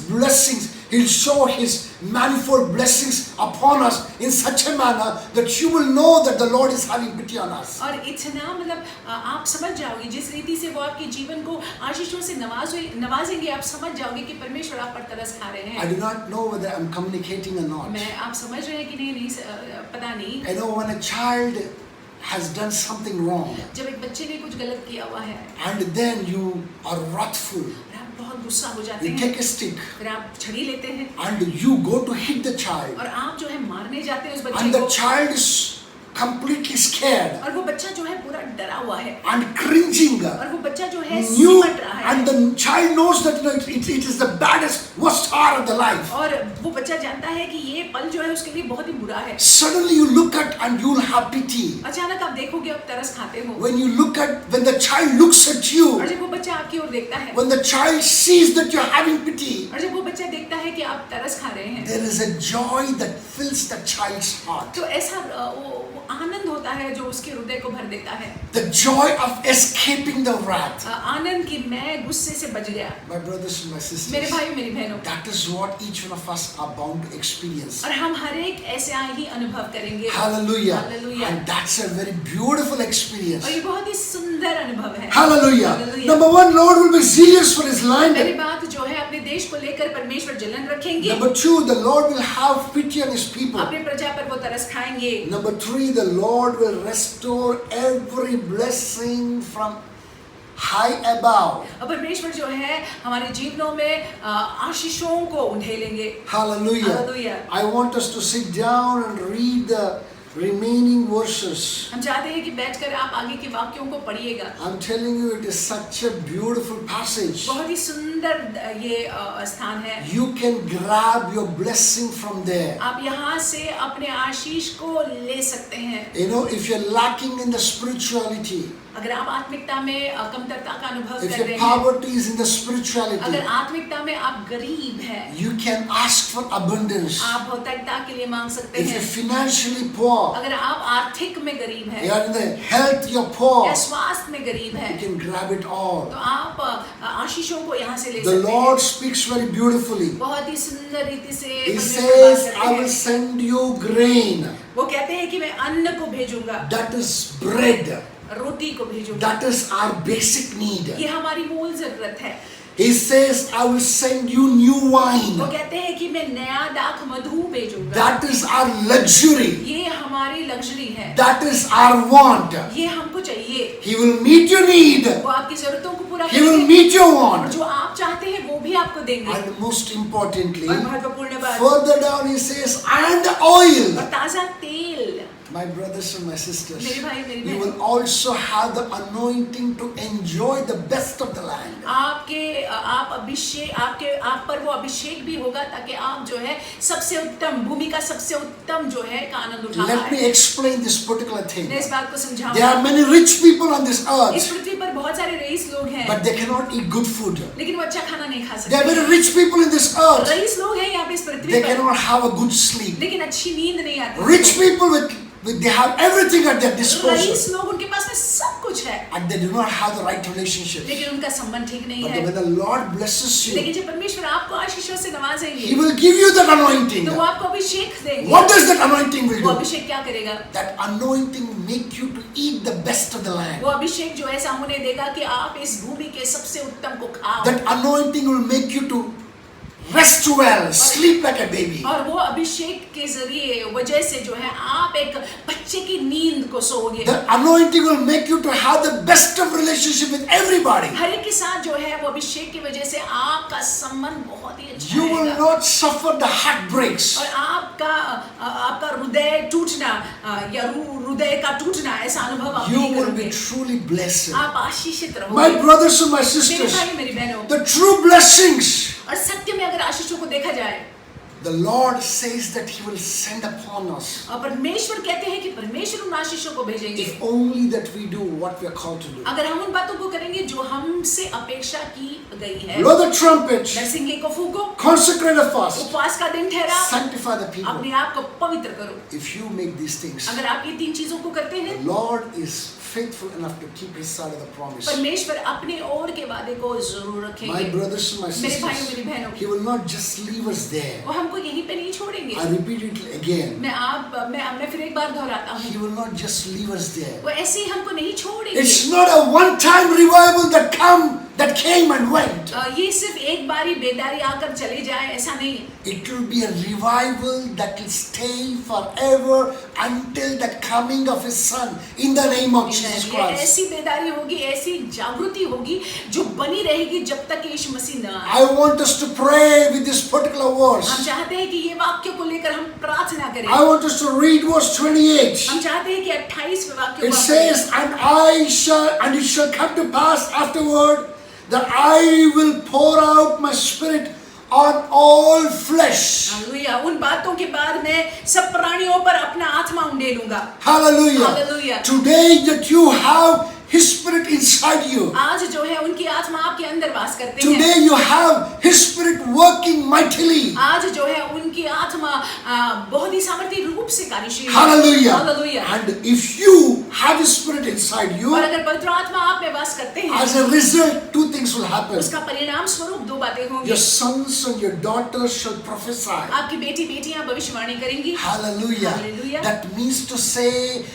blessings. He'll show His manifold blessings upon us in such a manner that you will know that the Lord is having pity on us. और इतना मतलब आप समझ जाओगे जिस रीति से वो आपके जीवन को आशीषों से नवाजेंगे, आप समझ जाओगे कि परमेश्वर आप पर तरस खा रहे I हैं. do not know whether I'm communicating or not. मैं आप समझ रहे हैं कि नहीं पता नहीं. I know when a child has done something wrong जब एक बच्चे ने कुछ गलत किया हुआ है and then you are wrathful, और आप बहुत गुस्सा हो जाते You हैं, take a stick फिर आप छड़ी लेते हैं and you go to hit the child. और आप जो है मारने जाते हैं उस And बच्चे the को, child is completely scared और वो बच्चा जो है पूरा डरा हुआ है, and cringing. और वो बच्चा जो है You सिमट रहा है, and the child knows that it is the baddest, worst hour of the life. और वो बच्चा जानता है कि ये पल जो है उसके लिए बहुत ही बुरा है। Suddenly you look at and you will have pity. अचानक आप देखोगे, आप तरस खाते हो, When the child looks at you, और जब वो बच्चा आपकी ओर देखता है, when the child sees that you're having pity, और जब वो बच्चा देखता है कि आप तरस खा रहे हैं, there is a joy that fills the child's heart. तो ऐसा वो आनंद होता है जो उसके हृदय को भर देता है, The joy of escaping the wrath. आनंद कि मैं गुस्से से बच गया। My brothers and my मेरे sisters, भाई मेरी बहनों, that is what each one of us are bound to experience. और हम हर एक ऐसा ही अनुभव करेंगे। Hallelujah. Hallelujah। And that's a very beautiful experience. और ये बहुत ही सुंदर अनुभव है। Hallelujah. Hallelujah। Number one, Lord will be zealous for His land. पहली बात जो है अपने देश को लेकर परमेश्वर जलन रखेंगे, Number two, the Lord will have pity on His people. अपने प्रजा पर वो तरस खाएंगे। Number three, the Lord will restore every blessing from high above. और परमेश्वर जो है हमारे जीवनों में आशीषों को उंडेलेंगे। Hallelujah. Hallelujah। I want us to sit down and read the remaining verses. हम चाहते हैं कि बैठकर आप आगे के वाक्यों को पढ़िएगा। I'm telling you, it is such a beautiful passage. बहुत ही सुंदर ये स्थान है। You can grab your blessing from there. आप यहाँ से अपने आशीष को ले सकते हैं। You know, if you're lacking in the spirituality, अगर आप आत्मिकता में कमतरता का अनुभव if कर your रहे हैं, poverty is in the अगर spirituality, आत्मिकता में आप गरीब हैं, you can ask for abundance. आप भौतिकता के लिए मांग सकते If you're हैं। financially poor, अगर आप आर्थिक में गरीब हैं, you're in the health, you're poor, या स्वास्थ्य में गरीब you हैं, can grab it all. तो आप आशीषों को यहाँ से ले The सकते Lord हैं। speaks very beautifully. बहुत ही सुंदर रीति से He परमेश्वर बात says, करते I will हैं। send you grain. वो कहते हैं कि मैं अन्न को भेजूंगा, That is bread. रोटी को भेजूंगा। That is our basic need. ये हमारी मूल जरूरत है। He says, I will send you new wine. वो कहते हैं कि मैं नया दाख मधु भेजूंगा। That is our luxury. ये हमारी लग्जरी है, That is our want. ये हमको चाहिए। He will meet your need. वो आपकी जरूरतों को पूरा He will करेंगे, meet your और want. जो आप चाहते हैं वो भी आपको देंगे। And most importantly, और महत्वपूर्ण बात, further down he says, and oil. और ताजा तेल। My brothers and my sisters, मेरे भाई मेरी you बहन, will also have the anointing to enjoy the best of the land. आप अभिषेक, आप पर वो अभिषेक भी होगा ताकि आप जो है सबसे उत्तम भूमि का सबसे उत्तम जो है का आनंद उठा Let me पाए। explain this particular thing. मैं इस बात को There समझाऊंगा। are many rich people on this इस earth, पृथ्वी पर बहुत सारे रईस लोग हैं, but they cannot eat good food. लेकिन वो अच्छा खाना नहीं खा There are सकते। very rich people in this earth, rice लोग हैं यहाँ पे इस पृथ्वी they पर, cannot have a good sleep. लेकिन अच्छी नींद नहीं आती। Rich people they have everything at their disposal, rice लोग उनके पास में सब कुछ है, and they do not have the right relationship. लेकिन उनका संबंध ठीक नहीं But है। when the Lord blesses you, लेकिन जब परमेश्वर आपको आशीषों से नवाजेंगे, He will give you that anointing. तो वो आपको अभिषेक देंगे। What does that anointing will वो do? अभिषेक क्या करेगा? That anointing will make you to eat the best of the land. वो अभिषेक जो ऐसा होने देगा कि आप इस भूमि के सबसे उत्तम को खाओ। That anointing will make you to rest well, sleep like a baby. और वो अभिषेक के जरिए वजह से जो है आप एक बच्चे की नींद को सोओगे। The anointing will make you to have the best of relationship with everybody. हर एक के साथ जो है वो अभिषेक की वजह से आपका संबंध बहुत ही अच्छा You will रहेगा। not suffer the heartbreaks. और आपका हृदय टूटना या हृदय का टूटना ऐसा अनुभव आप You नहीं will be करोगे। truly blessed. आप आशीषित रहोगे। My brothers and my मेरे sisters, भाई मेरी बहनों, the true blessings, और सत्य में अगर आशीषों को देखा जाए, the Lord says that He will send upon us और परमेश्वर कहते हैं कि परमेश्वर उन आशीषों को भेजेंगे if only that we do what we are called to do. अगर हम उन बातों को करेंगे जो हमसे अपेक्षा की गई है। Blow the trumpet, नरसिंगे को फूको, consecrate a fast, उपवास का दिन ठहरा, sanctify the people. अपने आप को पवित्र करो। If you make these things, अगर आप ये तीन चीजों को करते हैं, the Lord is faithful enough to keep His side of the promise. परमेश्वर अपने ओर के वादे को जरूर My रखेंगे। brothers and my मेरे भाइयों sisters, मेरी बहनों, He will not just leave us there. वो हमको यहीं पे नहीं छोड़ेंगे। I repeat it again. मैं फिर एक बार दोहराता हूँ, He will not just leave us there. वो ऐसे ही हमको नहीं छोड़ेंगे। It's not a one-time revival that come that came and went. ये सिर्फ एक बारी बेदारी आकर चले जाए ऐसा नहीं है. It will be a revival that will stay forever until the coming of His Son in the name of Jesus ये Christ. ऐसी बेदारी होगी, ऐसी जागृति होगी जो बनी रहेगी जब तक यीशु मसीह न आए. I want us to pray with this particular verse. हम चाहते हैं कि ये वाक्य को लेकर हम प्रार्थना करें. I want us to read verse 28. हम चाहते हैं कि 28वें वाक्य It को says, and it shall come to pass afterward that I will pour out my spirit on all flesh. Hallelujah. उन बातों के बाद मैं सब प्राणियों पर अपना आत्मा उंडेलूंगा. Hallelujah. Hallelujah. Today that you have His Spirit inside you. आज जो है उनकी आत्मा आपके अंदर वास करते हैं. Today you have His Spirit working mightily. आज जो है उनकी आत्मा बहुत ही सामर्थी रूप से कार्यशील है. Hallelujah. Hallelujah. And if you have His Spirit inside you, और अगर पवित्र आत्मा आप में वास करते हैं, as a result, two things will happen. उसका परिणाम स्वरूप दो बातें होंगी. Your sons and your daughters shall prophesy. आपकी बेटियां भविष्यवाणी करेंगी. Hallelujah. Hallelujah. That means to say,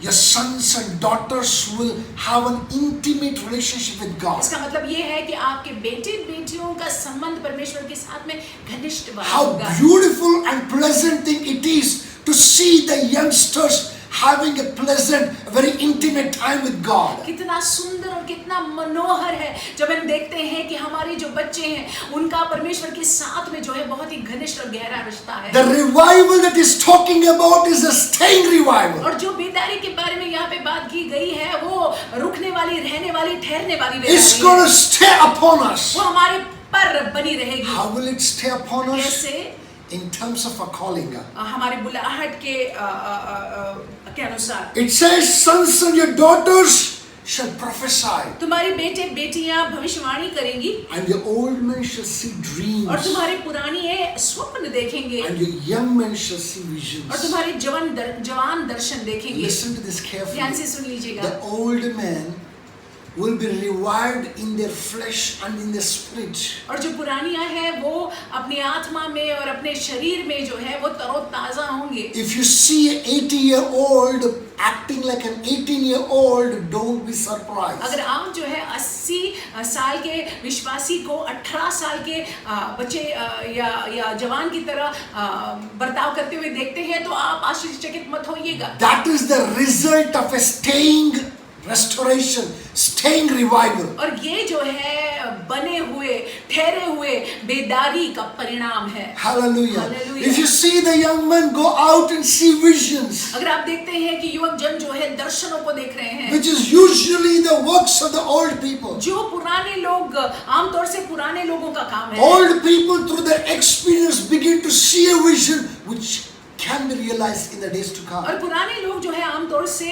your sons and daughters will have an intimate relationship with God. इसका मतलब ये है कि आपके बेटियों का संबंध परमेश्वर के साथ में घनिष्ठ How होगा. beautiful and pleasant thing it is to see the youngsters having a pleasant, very intimate time with God. कितना सुंदर और कितना मनोहर है जब हम देखते हैं कि हमारे जो बच्चे हैं उनका परमेश्वर के साथ में जो है बहुत ही घनिष्ठ और गहरा रिश्ता है. The revival that is talking about is a staying revival. और जो बेदारी के बारे में यहाँ पे बात की गई है वो रुकने वाली, रहने वाली, ठहरने वाली It's बेदारी going है. to stay upon us. वो हमारे पर बनी रहेगी. How will it stay upon us? कैसे? In terms of a calling. हमारे बुलाहट के अनुसार. It says, sons and your daughters shall prophesy. तुम्हारी बेटियां भविष्यवाणी करेंगी. And your old men shall see dreams. और तुम्हारे पुरानी स्वप्न देखेंगे. And your young men shall see visions. और तुम्हारे जवान दर्शन देखेंगे. Listen to this carefully. ध्यान से सुन लीजिएगा. The old men will be revived in their flesh and in their spirit. और जो पुरानियां हैं वो अपनी आत्मा में और अपने शरीर में जो है वो तरोताजा होंगे. If you see an 80-year-old acting like an 18-year-old, don't be surprised. अगर आप जो है 80 साल के विश्वासी को 18 साल के बच्चे या जवान की तरह बर्ताव करते हुए देखते हैं तो आप आश्चर्यचकित मत होइएगा. That is the result of a staying restoration, staying revival. और ये जो है बने हुए, ठहरे हुए बेदारी का परिणाम है. Hallelujah. Hallelujah. If you see the young men go out and see visions, अगर आप देखते हैं कि युवक जन जो है दर्शनों को देख रहे हैं, which is usually the works of the old people. जो पुराने लोग आमतौर से पुराने लोगों का काम है. Old people through their experience begin to see a vision which can be realized in the days to come. और पुराने लोग जो है आमतौर से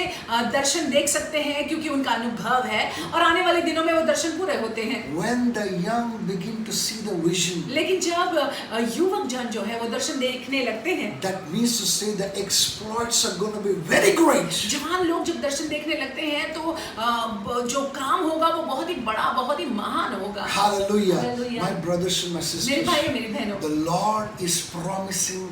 दर्शन देख सकते हैं क्योंकि उनका अनुभव है और आने वाले दिनों में वो दर्शन पूरे होते हैं. When the young begin to see the vision, लेकिन जब युवक जन जो है वो दर्शन देखने लगते हैं, that means to say the exploits are going to be very great. जवान लोग जब दर्शन देखने लगते हैं तो जो काम होगा वो बहुत ही बड़ा, बहुत ही महान होगा. Hallelujah. Hallelujah. My brothers and my मेरे sisters, भाई मेरी बहनों, the Lord is promising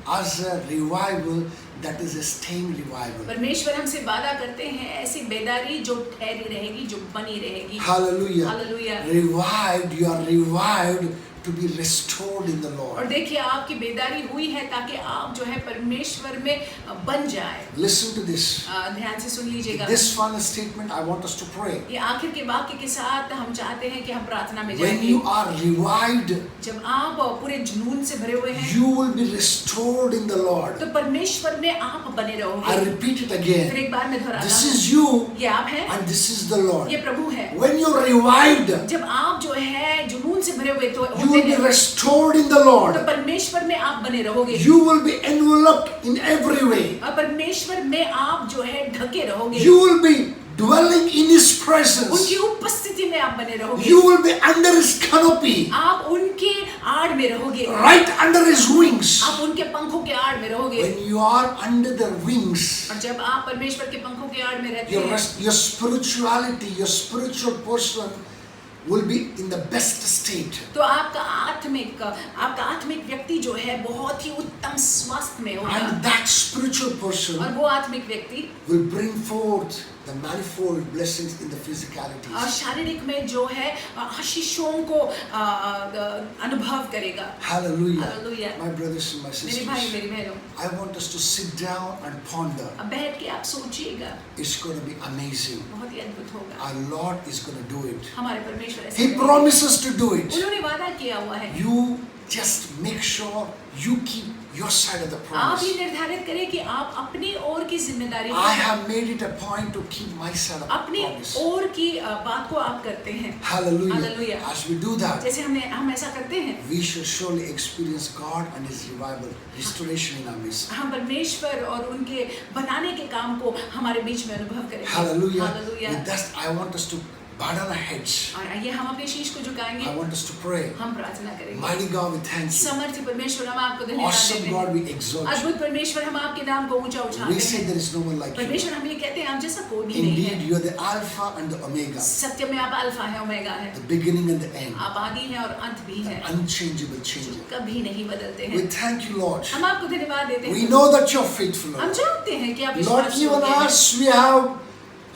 us a revival that is a staying revival. परमेश्वर हमसे वादा करते हैं ऐसी बेदारी जो ठहरी रहेगी, जो बनी रहेगी. Hallelujah. Hallelujah. Revived, you are revived to be restored in the और Lord. देखिए आपकी बेदारी हुई है ताकि आप जो है परमेश्वर में बन जाए. Listen to this. ध्यान से सुन लीजिएगा. This final statement, I want us to pray. ये आखिर के वाक्य के साथ हम चाहते हैं कि हम प्रार्थना में When जाएंगे. you are revived, जब आप पूरे जुनून से भरे हुए हैं you will be restored in the Lord. तो परमेश्वर में आप बने I रहोगे. repeat it फिर again. एक बार मैं दोहराता This हूँ. is you ये आप हैं, and this is the Lord. ये प्रभु है. When you're revived, जब आप जो है जुनून से भरे हुए तो you होते will be हैं restored in the तो Lord. परमेश्वर में आप बने रहोगे. You will be enveloped in every way. और परमेश्वर में आप जो है ढके रहोगे. You will be dwelling in His presence. उनकी उपस्थिति में आप बने रहोगे. You will be under His canopy, आप उनके आड़ में रहोगे. right under His wings. आप उनके पंखों के आड़ में रहोगे. When you are under the wings, और जब आप परमेश्वर के पंखों के आड़ में रहते your, हैं your spirituality, your spiritual person will be in the best state. तो आपका आत्मिक व्यक्ति जो है बहुत ही उत्तम स्वास्थ्य में होगा. And that spiritual और person वो आत्मिक व्यक्ति will bring forth the manifold blessings in the physicalities. शारीरिक में जो है आशीषों को अनुभव करेगा. Hallelujah. Hallelujah. My brothers and my मेरे भाई sisters, मेरी बहनों, I want us to sit down and ponder. अब बैठ के आप सोचिएगा, It's going to be amazing. बहुत ही अद्भुत होगा. Our Lord is going to do it. हमारे परमेश्वर ऐसा He करेंगे. promises to do it. उन्होंने वादा किया हुआ है. You just make sure you keep your side of the आप promise. ये निर्धारित करें कि आप अपनी ओर की जिम्मेदारी I have made it a point to keep my side of the अपनी promise. ओर की बात को आप करते हैं. Hallelujah. Hallelujah. As we do that, जैसे हम ऐसा करते हैं, we shall surely experience God and His revival, restoration in our midst. हम परमेश्वर और उनके बनाने के काम को हमारे बीच में अनुभव करेंगे. Hallelujah. Hallelujah. With that, I want us to bow down our heads. और आइए हम अपने शीश को झुकाएंगे. I want us to pray. हम प्रार्थना करेंगे. Mighty God, we thank you. समर्थी परमेश्वर, हम आपको धन्यवाद Awesome देते God, हैं. we exalt you. अद्भुत परमेश्वर, हम आपके नाम को ऊंचा उठाते We say हैं. there is no one like you. परमेश्वर, हम ये कहते हैं आप जैसा कोई भी नहीं Indeed, है. you are the Alpha and the Omega, सत्य में आप अल्फा है, ओमेगा है. the beginning and the end, आप आदि हैं और अंत भी हैं. unchangeable changer. कभी नहीं बदलते We हैं. thank you, Lord. हम आपको धन्यवाद देते We हैं. know that you're faithful, हम Lord. जानते हैं कि आप Lord, विश्वास even योग्य हैं. as we have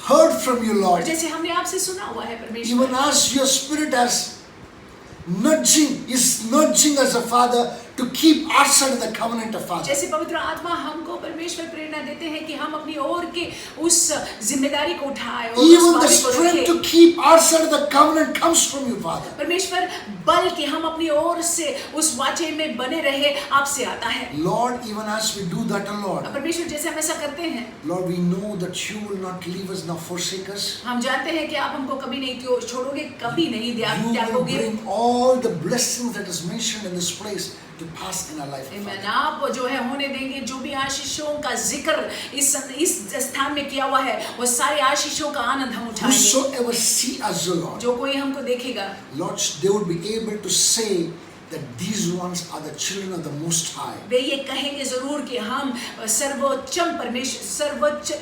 heard from you, और Lord, जैसे हमने आपसे सुना हुआ है even परमेश्वर, as your Spirit is nudging as a Father to keep our side of the covenant of Father. जैसे पवित्र आत्मा हमको परमेश्वर प्रेरणा देते हैं कि हम अपनी ओर के उस जिम्मेदारी को उठाएं और उस Even the वादे को strength रखें. to keep our side of the covenant comes from you, Father. परमेश्वर बल कि हम अपनी ओर से उस वाचे में बने रहे आपसे आता है. Lord, even as we do that, Lord, परमेश्वर जैसे हम ऐसा करते हैं, Lord, we know that you will not leave us nor forsake us. हम जानते हैं कि आप हमको कभी नहीं छोड़ोगे, कभी नहीं You will त्यागोगे. bring all the blessings that is mentioned in this place to pass in our life. Amen. Father. आप जो है होने देंगे, जो भी आशीषों का जिक्र इस स्थान में किया हुआ है, वो सारे आशीषों का आनंद हम उठाएंगे. Whosoever see us, O Lord, जो कोई हमको देखेगा, Lord, they would be able to say that these ones are the children of the Most High. वे ये कहेंगे जरूर कि हम सर्वोच्च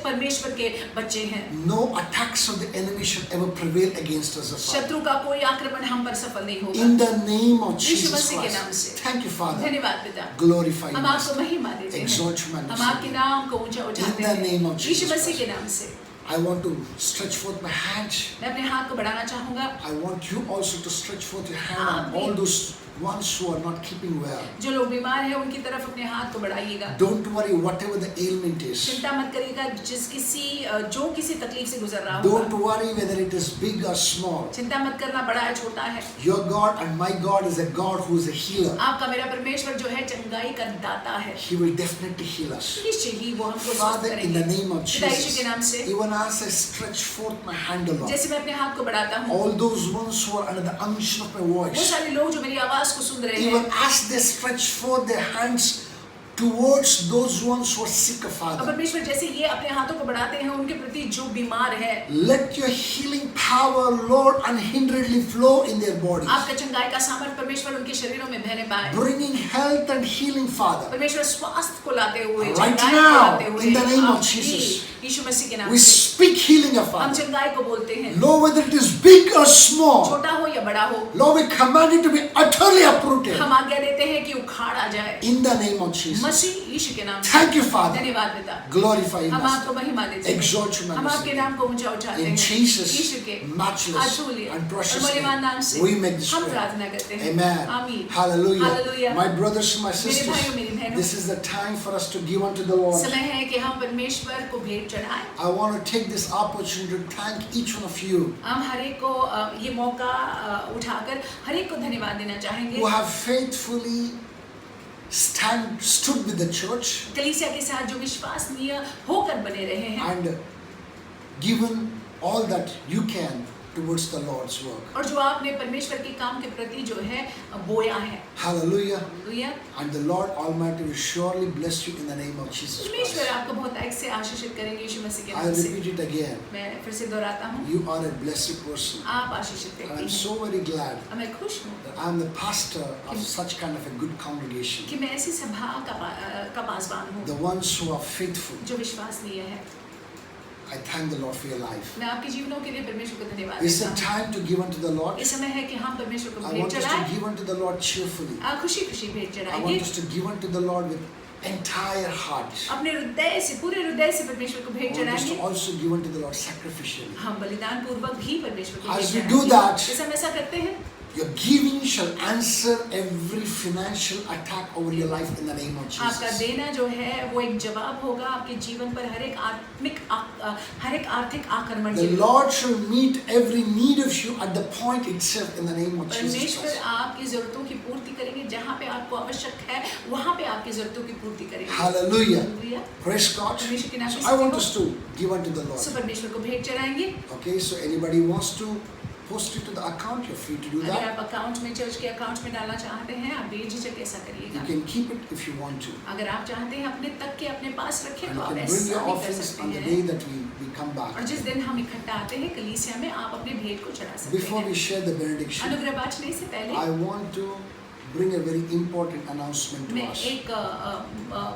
परमेश्वर के बच्चे हैं. No attacks of the enemy shall ever prevail against us, O Father. शत्रु का कोई आक्रमण हम पर सफल नहीं होगा. In the name of Yeshu Jesus मसीह के नाम Christ. से. Thank you, Father. धन्यवाद पिता. Glorify हम you. आपको महिमा देते हैं. Exalt you, हम magnify आपके you. नाम को ऊंचा उठाते In the name हैं. of यीशु Jesus मसीह के Christ. नाम से. I want to stretch forth my hand. मैं अपने हाथ को बढ़ाना चाहूंगा. I want you also to stretch forth your hand on Amen. all those ones who are not keeping well. जो लोग बीमार हैं उनकी तरफ अपने हाथ को बढ़ाइएगा. Don't worry whatever the ailment is. चिंता मत करिएगा जो किसी तकलीफ से गुजर रहा Don't होगा. worry whether it is big or small. चिंता मत करना, बड़ा है छोटा है. Your God and my God is a God who is a healer. आपका मेरा परमेश्वर जो है चंगाई का दाता है. He will definitely heal us. निश्चय ही वो हमको स्वस्थ Father, in the करेंगे. name of पिता यीशु के नाम Jesus, से. even as I stretch forth my hand, O Lord, जैसे मैं अपने हाथ को बढ़ाता हूँ, all those ones who are under the unction of my वो voice, सारे लोग जो मेरी आवाज को सुन रहे even हैं, as they stretch forth their hands towards those ones who are sick, और Father, परमेश्वर जैसे ये अपने हाथों को बढ़ाते हैं उनके प्रति जो बीमार है, let your healing power, Lord, unhinderedly flow in their bodies, आपका चंगाई का सामर्थ परमेश्वर उनके शरीरों में बहने पाए. bringing health and healing, Father. परमेश्वर स्वास्थ्य को लाते हुए, Right चंगाई now, को लाते हुए, in the name of आप भी Jesus, यीशु मसीह के नाम We से speak healing, of हम Father. चंगाई को बोलते हैं. Lord, whether it is big or small, छोटा हो या बड़ा हो, Lord, we command it to be utterly uprooted हम आज्ञा देते हैं कि उखाड़ा जाए. in the name of Jesus. मसीह यीशु के नाम से. Thank you, Father. धन्यवाद पिता. Glorify you, हम Master. आपको महिमा देते हैं. Exalt you, हम आपके Master. नाम को ऊंचा उठाते In हैं. Jesus' यीशु के matchless अतुल्य and precious और मूल्यवान नाम name, से we make this हम prayer. प्रार्थना करते हैं. Amen. आमीन. Hallelujah. Hallelujah. My brothers and my मेरे sisters, भाइयों, मेरी बहनों, this is the time for us to give unto the Lord. समय है कि हम परमेश्वर को भेंट चढ़ाएं. I want to take this opportunity to thank each one of you हम हर एक को ये मौका उठाकर हर एक को धन्यवाद देना चाहेंगे who have faithfully stood with the church कलीसिया के साथ जो विश्वसनीय होकर बने रहे हैं and given all that you can towards the Lord's work. और जो आपने परमेश्वर के काम के प्रति जो है बोया है. Hallelujah. Hallelujah. And the Lord Almighty will surely bless you in the name of Jesus परमेश्वर Christ. आपको बहुत अधिक से आशीषित करेंगे यीशु मसीह के I नाम से. repeat it again. मैं फिर से दोहराता हूँ, You are a blessed person. आप आशीषित And व्यक्ति I'm हैं. so very glad और मैं खुश हूँ that I'm the pastor of such kind of a good congregation. कि मैं ऐसी सभा का पासवान हूँ The ones who are faithful. जो विश्वसनीय है. I thank the Lord for your life. मैं आपके जीवनों के लिए परमेश्वर को धन्यवाद It's देता the हूँ. time to give unto the Lord. इस समय है कि हम परमेश्वर को I भेंट want us to चढ़ाएं. give unto the Lord cheerfully. खुशी खुशी भेंट I चढ़ाएंगे. want us to give unto the Lord with entire heart. अपने हृदय से, पूरे हृदय से परमेश्वर को भेंट I want us चढ़ाएंगे। to also give unto the Lord sacrificially. हम बलिदान पूर्वक भी परमेश्वर को As भेंट we do चढ़ाएंगे। that, जैसे हम ऐसा करते हैं, your giving shall answer every financial attack over your life in the name of आपका Jesus. देना जो है वो एक जवाब होगा आपके जीवन पर हर एक आर्थिक आक्रमण The के लिए। Lord shall meet every need of you at the point itself in the name of Jesus परमेश्वर Christ. आपकी जरूरतों की पूर्ति करेंगे, जहाँ पे आपको आवश्यक है वहाँ पे आपकी जरूरतों की पूर्ति करेंगे। Hallelujah. हालेलुया। Praise God. परमेश्वर के नाम So की I want स्तुति us to give unto the Lord. सो परमेश्वर को भेंट चढ़ाएंगे। Okay, so anybody wants to post it to the account, you're free to do अगर that. आप अकाउंट में, चर्च के अकाउंट में डालना चाहते हैं, आप बेझिझक ऐसा You करिएगा। can keep it if you want to. अगर आप चाहते हैं अपने तक के अपने पास रखें And तो you आप can bring ऐसा your भी कर offerings सकते on the हैं। day that we come back. और जिस दिन हम इकट्ठा आते हैं कलीसिया में, आप अपने भेंट को चढ़ा सकते Before we हैं। share the benediction, अनुग्रह बांटने से पहले I want to bring a very important announcement to मैं us. एक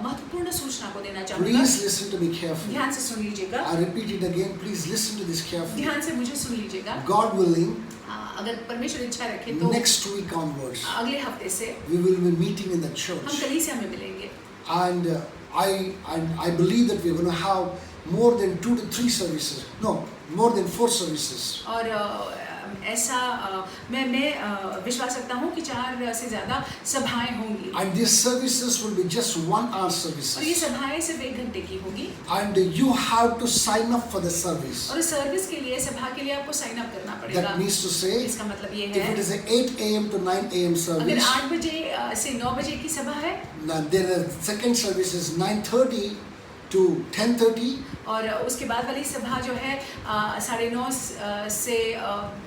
महत्वपूर्ण सूचना को देना चाहूँगा। Please listen to me carefully. ध्यान से सुन लीजिएगा। I repeat it again. Please listen to this carefully. ध्यान से मुझे सुन लीजिएगा। God willing, अगर परमेश्वर इच्छा रखे तो next week onwards, अगले हफ्ते से we will be meeting in the हम church. कलीसिया में मिलेंगे। And I believe that we're going to have more than 2 to 3 services. No, more than 4 services. और ऐसा मैं विश्वास रखता हूँ कि 4 से ज़्यादा सभाएं होंगी। And these services will be just 1 hour और ये services. सभाएं सिर्फ 1 घंटे की होगी। And you have to sign up for the service. और इस सर्विस के लिए, सभा के लिए आपको साइन अप करना पड़ेगा। That means to say, इसका मतलब ये if it है, is an 8 a.m. to 9 a.m. अगर service, 8 बजे से 9 बजे की सभा है then the second service is 9:30 to 10:30. और उसके बाद वाली सभा जो है 9:30 से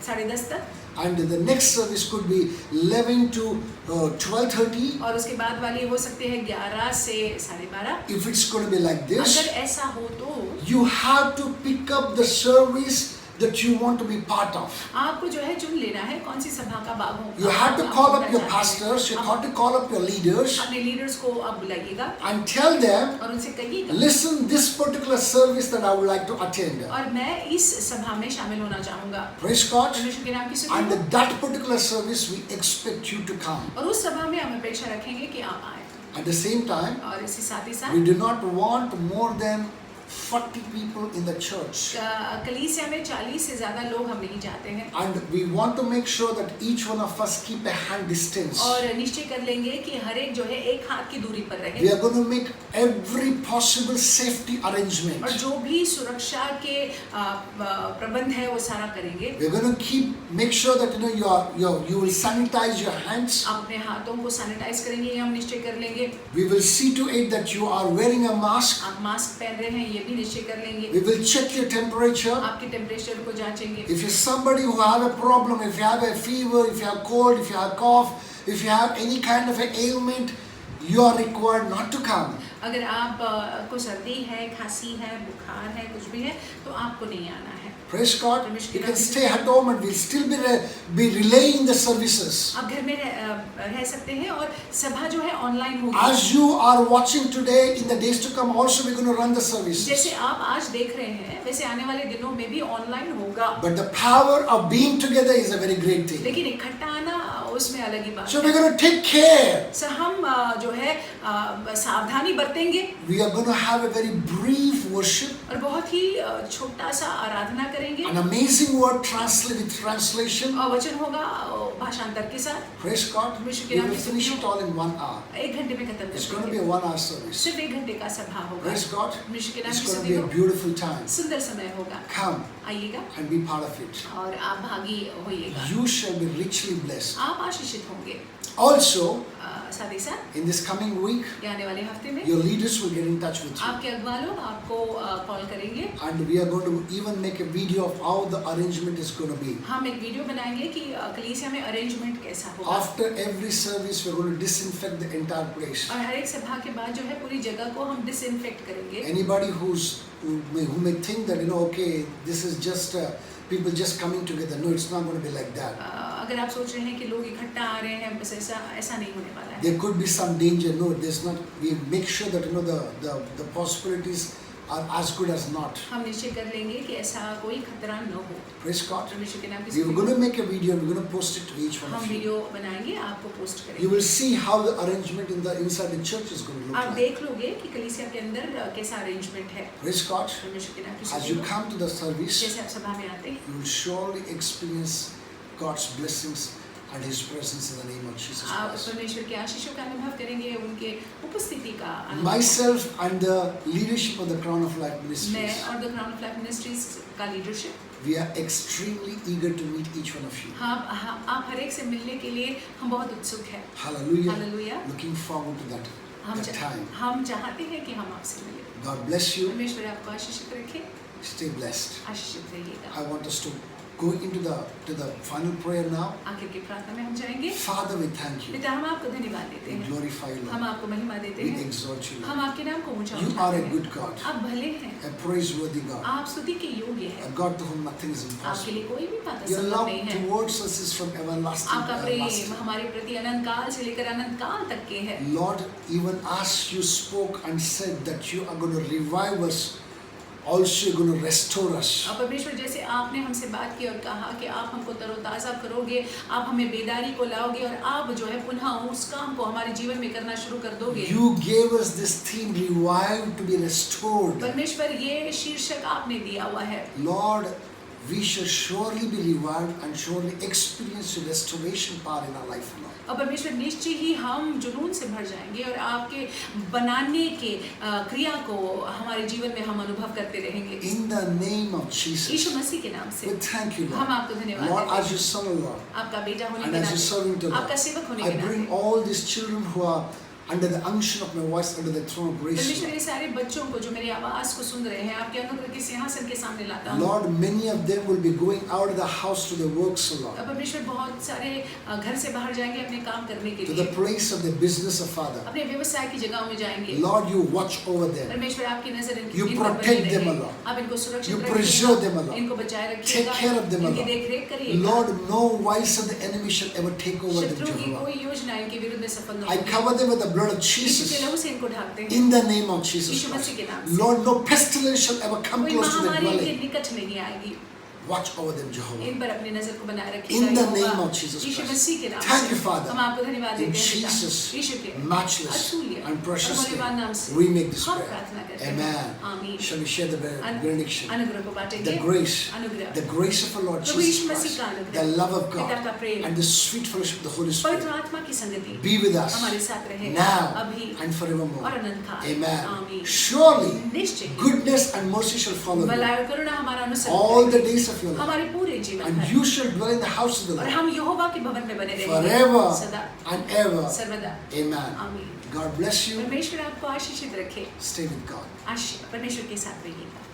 10:30 तक, And the next service could be 11 to 12:30. और उसके बाद वाली हो सकती है 11 से 12:30। If it's going to be like this, अगर ऐसा हो तो you have to pick up the service that you want to be part of. आपको जो है चुन लेना है कौन सी सभा का भाग हो। You have to call up your pastors, you have to call up your leaders अपने लीडर्स को आप बुलाइएगा and tell them, और उनसे कहिएगा, listen, this particular service that I would like to attend. और मैं इस सभा में शामिल होना चाहूँगा। Praise God. परमेश्वर के नाम की And स्तुति हो। that particular service we expect you to come. और उस सभा में हम अपेक्षा रखेंगे कि आप आए। At the same time, और इसी साथ ही we साथ do not want more than 40 people in the church. कलीसिया में 40 से ज़्यादा लोग हम नहीं चाहते हैं। And we want to make sure that each one of us keep a hand distance. और निश्चय कर लेंगे कि हर एक जो है 1 हाथ की दूरी पर We रहे। are going to make every possible safety arrangement. और जो भी सुरक्षा के प्रबंध है वो सारा करेंगे। We are going to make sure that you will sanitize your hands. आप अपने हाथों को सैनिटाइज करेंगे, ये हम निश्चय कर लेंगे। We will see to it that you are wearing a mask. आप मास्क पहन रहे हैं ये भी निश्चय कर लेंगे। We will check your temperature. आपके टेम्परेचर को जांचेंगे। If you're somebody who have a problem, if you have a fever, if you have cold, if you have cough, if you have any kind of an ailment, you are required not to come. अगर आप को सर्दी है, खांसी है, बुखार है, कुछ भी है तो आपको नहीं आना है। Praise God. You can stay at home and we'll still be relaying the services. आप घर में रह सकते हैं और सभा जो है ऑनलाइन होगी। As you are watching today, in the days to come, also we're going to run the services. जैसे आप आज देख रहे हैं वैसे आने वाले दिनों में भी ऑनलाइन होगा। But the power of being together is a very great thing. लेकिन इकट्ठा आना उसमें अलग ही बात So है। we're going to take care. सो हम जो है सावधानी बरतेंगे We are going to have a very brief worship. और बहुत ही छोटा सा आराधना करेंगे। An amazing word with translation. और वचन होगा भाषांतर के साथ। Praise God. We will finish it all in 1 hour. 1 घंटे में खत्म It's कर going to be देंगे। a 1 hour service. सिर्फ 1 घंटे का सभा होगा। Praise God. परमेश्वर के नाम It's की going to स्तुति be a हो। beautiful time. सुंदर समय होगा। Come आइएगा and be part of it. और आप भागी होइएगा। You shall be richly blessed. आप आशीषित होंगे। Also, साथ ही साथ in this coming week, ये आने वाले हफ्ते में your leaders will get in touch with you. आपके अगुवा लोग आपको कॉल करेंगे। And we are going to even make a video of how the arrangement is going to be. हम एक वीडियो बनाएंगे कि कलीसिया में अरेंजमेंट कैसा होगा। After every service, we're going to disinfect the entire place. और हर एक सभा के बाद जो है पूरी जगह को हम डिसइंफेक्ट करेंगे। Anybody who may think that, okay, this is just people just coming together. No, it's not going to be like that. अगर आप सोच रहे हैं कि लोग इकट्ठा आ रहे हैं बस ऐसा नहीं होने वाला है। There could be some danger. No, there's not. We make sure that the possibilities are as good as not. हम निश्चय कर लेंगे कि ऐसा कोई खतरा न हो। Praise God. परमेश्वर के नाम की We are स्तुति going to हो। make a video. We're going to post it to each one हम of you. वीडियो बनाएंगे, आपको पोस्ट You करेंगे। will see how the arrangement in the inside the church is going to look आप like. देख लोगे कि कलीसिया के अंदर कैसा अरेंजमेंट है। Praise God. परमेश्वर के नाम की As स्तुति you हो। come to the service, जैसे आप सभा में आते हैं, you will surely experience God's blessings and His presence in the name of Jesus आप Christ. परमेश्वर के आशीषों का अनुभव करेंगे, उनके उपस्थिति का अनुभव। Myself and the leadership of the Crown of Life मैं Ministries, और the crown of life ministries का leadership, we are extremely eager to meet each one of you. आप हर एक से मिलने के लिए हम बहुत उत्सुक हैं। Hallelujah. Hallelujah. Looking forward to that time. हम चाहते हैं कि हम आपसे मिलें। God bless you. परमेश्वर आपको आशीषित रखे, Stay blessed. आशीषित रहिएगा। I want us to go into the final prayer now. आखिर की प्रार्थना में हम जाएंगे। Father, we thank you. पिता, हम आपको धन्यवाद देते We हैं, glorify you, हम Lord. आपको महिमा देते We हैं, exalt you, हम Lord. आपके नाम को ऊंचा You are उठाते a हैं। good God, आप भले हैं, a praiseworthy God, आप स्तुति के योग्य a हैं, God to whom nothing is आपके impossible. लिए कोई भी बात Your असंभव love नहीं है। towards us is from everlasting to आपका प्रेम everlasting. हमारे प्रति अनंत काल से लेकर अनंत काल तक के है। Lord, even as you spoke and said that you are going to revive us, also you're going to restore us. और परमेश्वर, जैसे आपने हमसे बात की और कहा कि आप हमको तरोताज़ा करोगे, आप हमें बेदारी को लाओगे और आप जो है पुनः उस काम को हमारे जीवन में करना शुरू कर दोगे। You gave us this theme, revive to be restored. परमेश्वर, ये शीर्षक आपने दिया हुआ है। Lord, we shall surely be revived and surely experience the restoration power in our life, Lord. और परमेश्वर, निश्चय ही हम जुनून से भर जाएंगे और आपके बनाने के क्रिया को हमारे जीवन में हम अनुभव करते रहेंगे। In the name of Jesus, यीशु मसीह के नाम से we thank you, हम Lord. आपको धन्यवाद Lord, देते as your son, Lord, हैं। आपका बेटा होने and के as your servant, नाते, Lord, आपका सेवक होने I के bring नाते, all these children who are under the unction of my voice, under the throne of grace, परमेश्वर, Lord. ये सारे बच्चों को जो मेरी आवाज को सुन रहे हैं, आपके अनुग्रह के सिंहासन के सामने लाता हूँ। Lord, many of them will be going out of the house to the works, Lord, और परमेश्वर, बहुत सारे घर से बाहर जाएंगे अपने काम करने के to the लिए, place of the business of Father. अपने व्यवसाय की जगहों में जाएंगे। Lord, you watch over them. परमेश्वर, आपकी नजर You इन पर protect बनी them, रहे। Lord. आप इनको सुरक्षित You रखिएगा, preserve them, Lord. इनको बचाए Take रखिएगा, care of them, इनकी Lord. देख-रेख करिएगा। Lord, no wiles of the enemy shall ever take over them, शत्रु की Jehovah. कोई योजना इनके विरुद्ध में सफल न I होगी। cover them with the blood of यीशु के Jesus. लहू से इनको ढाकते हैं, In the name of Jesus Yeshu Christ. मसीह के नाम से। Lord, no pestilence shall ever come कोई close to their महामारी इनके dwelling. निकट नहीं आएगी। Watch over them, Jehovah. इन पर अपनी नजर को बनाए रखिएगा। In the Jehovah, name of Jesus Yeshu Christ. मसीह के नाम Thank से you, Father. हम आपको धन्यवाद In देते हैं पिता। Jesus' यीशु के matchless अतुल्य and precious और मूल्यवान नाम से name, we make this हम prayer. प्रार्थना करते हैं। Amen. आमीन। Shall we share the benediction? अनुग्रह को बांटेंगे। The grace, अनुग्रह, the grace of our Lord Prabhu Jesus Yeshu Masih Christ, का अनुग्रह, the love of पिता का God, Prem, and the sweet fellowship of the Holy पवित्र Spirit आत्मा की संगति be with us हमारे साथ रहे now अभी and forevermore. और अनंत काल। Amen. आमीन। Surely निश्चय ही goodness and mercy shall follow you भलाई और करुणा हमारा अनुसरण all the करेगी days of your life, हमारे पूरे जीवन and भर, you shall dwell in the house of the और Lord हम यहोवा के भवन में बने रहेंगे forever सदा and ever. सर्वदा। Amen. आमीन। God bless you. परमेश्वर आपको आशीषित रखे। Stay with God. परमेश्वर के साथ रहिएगा।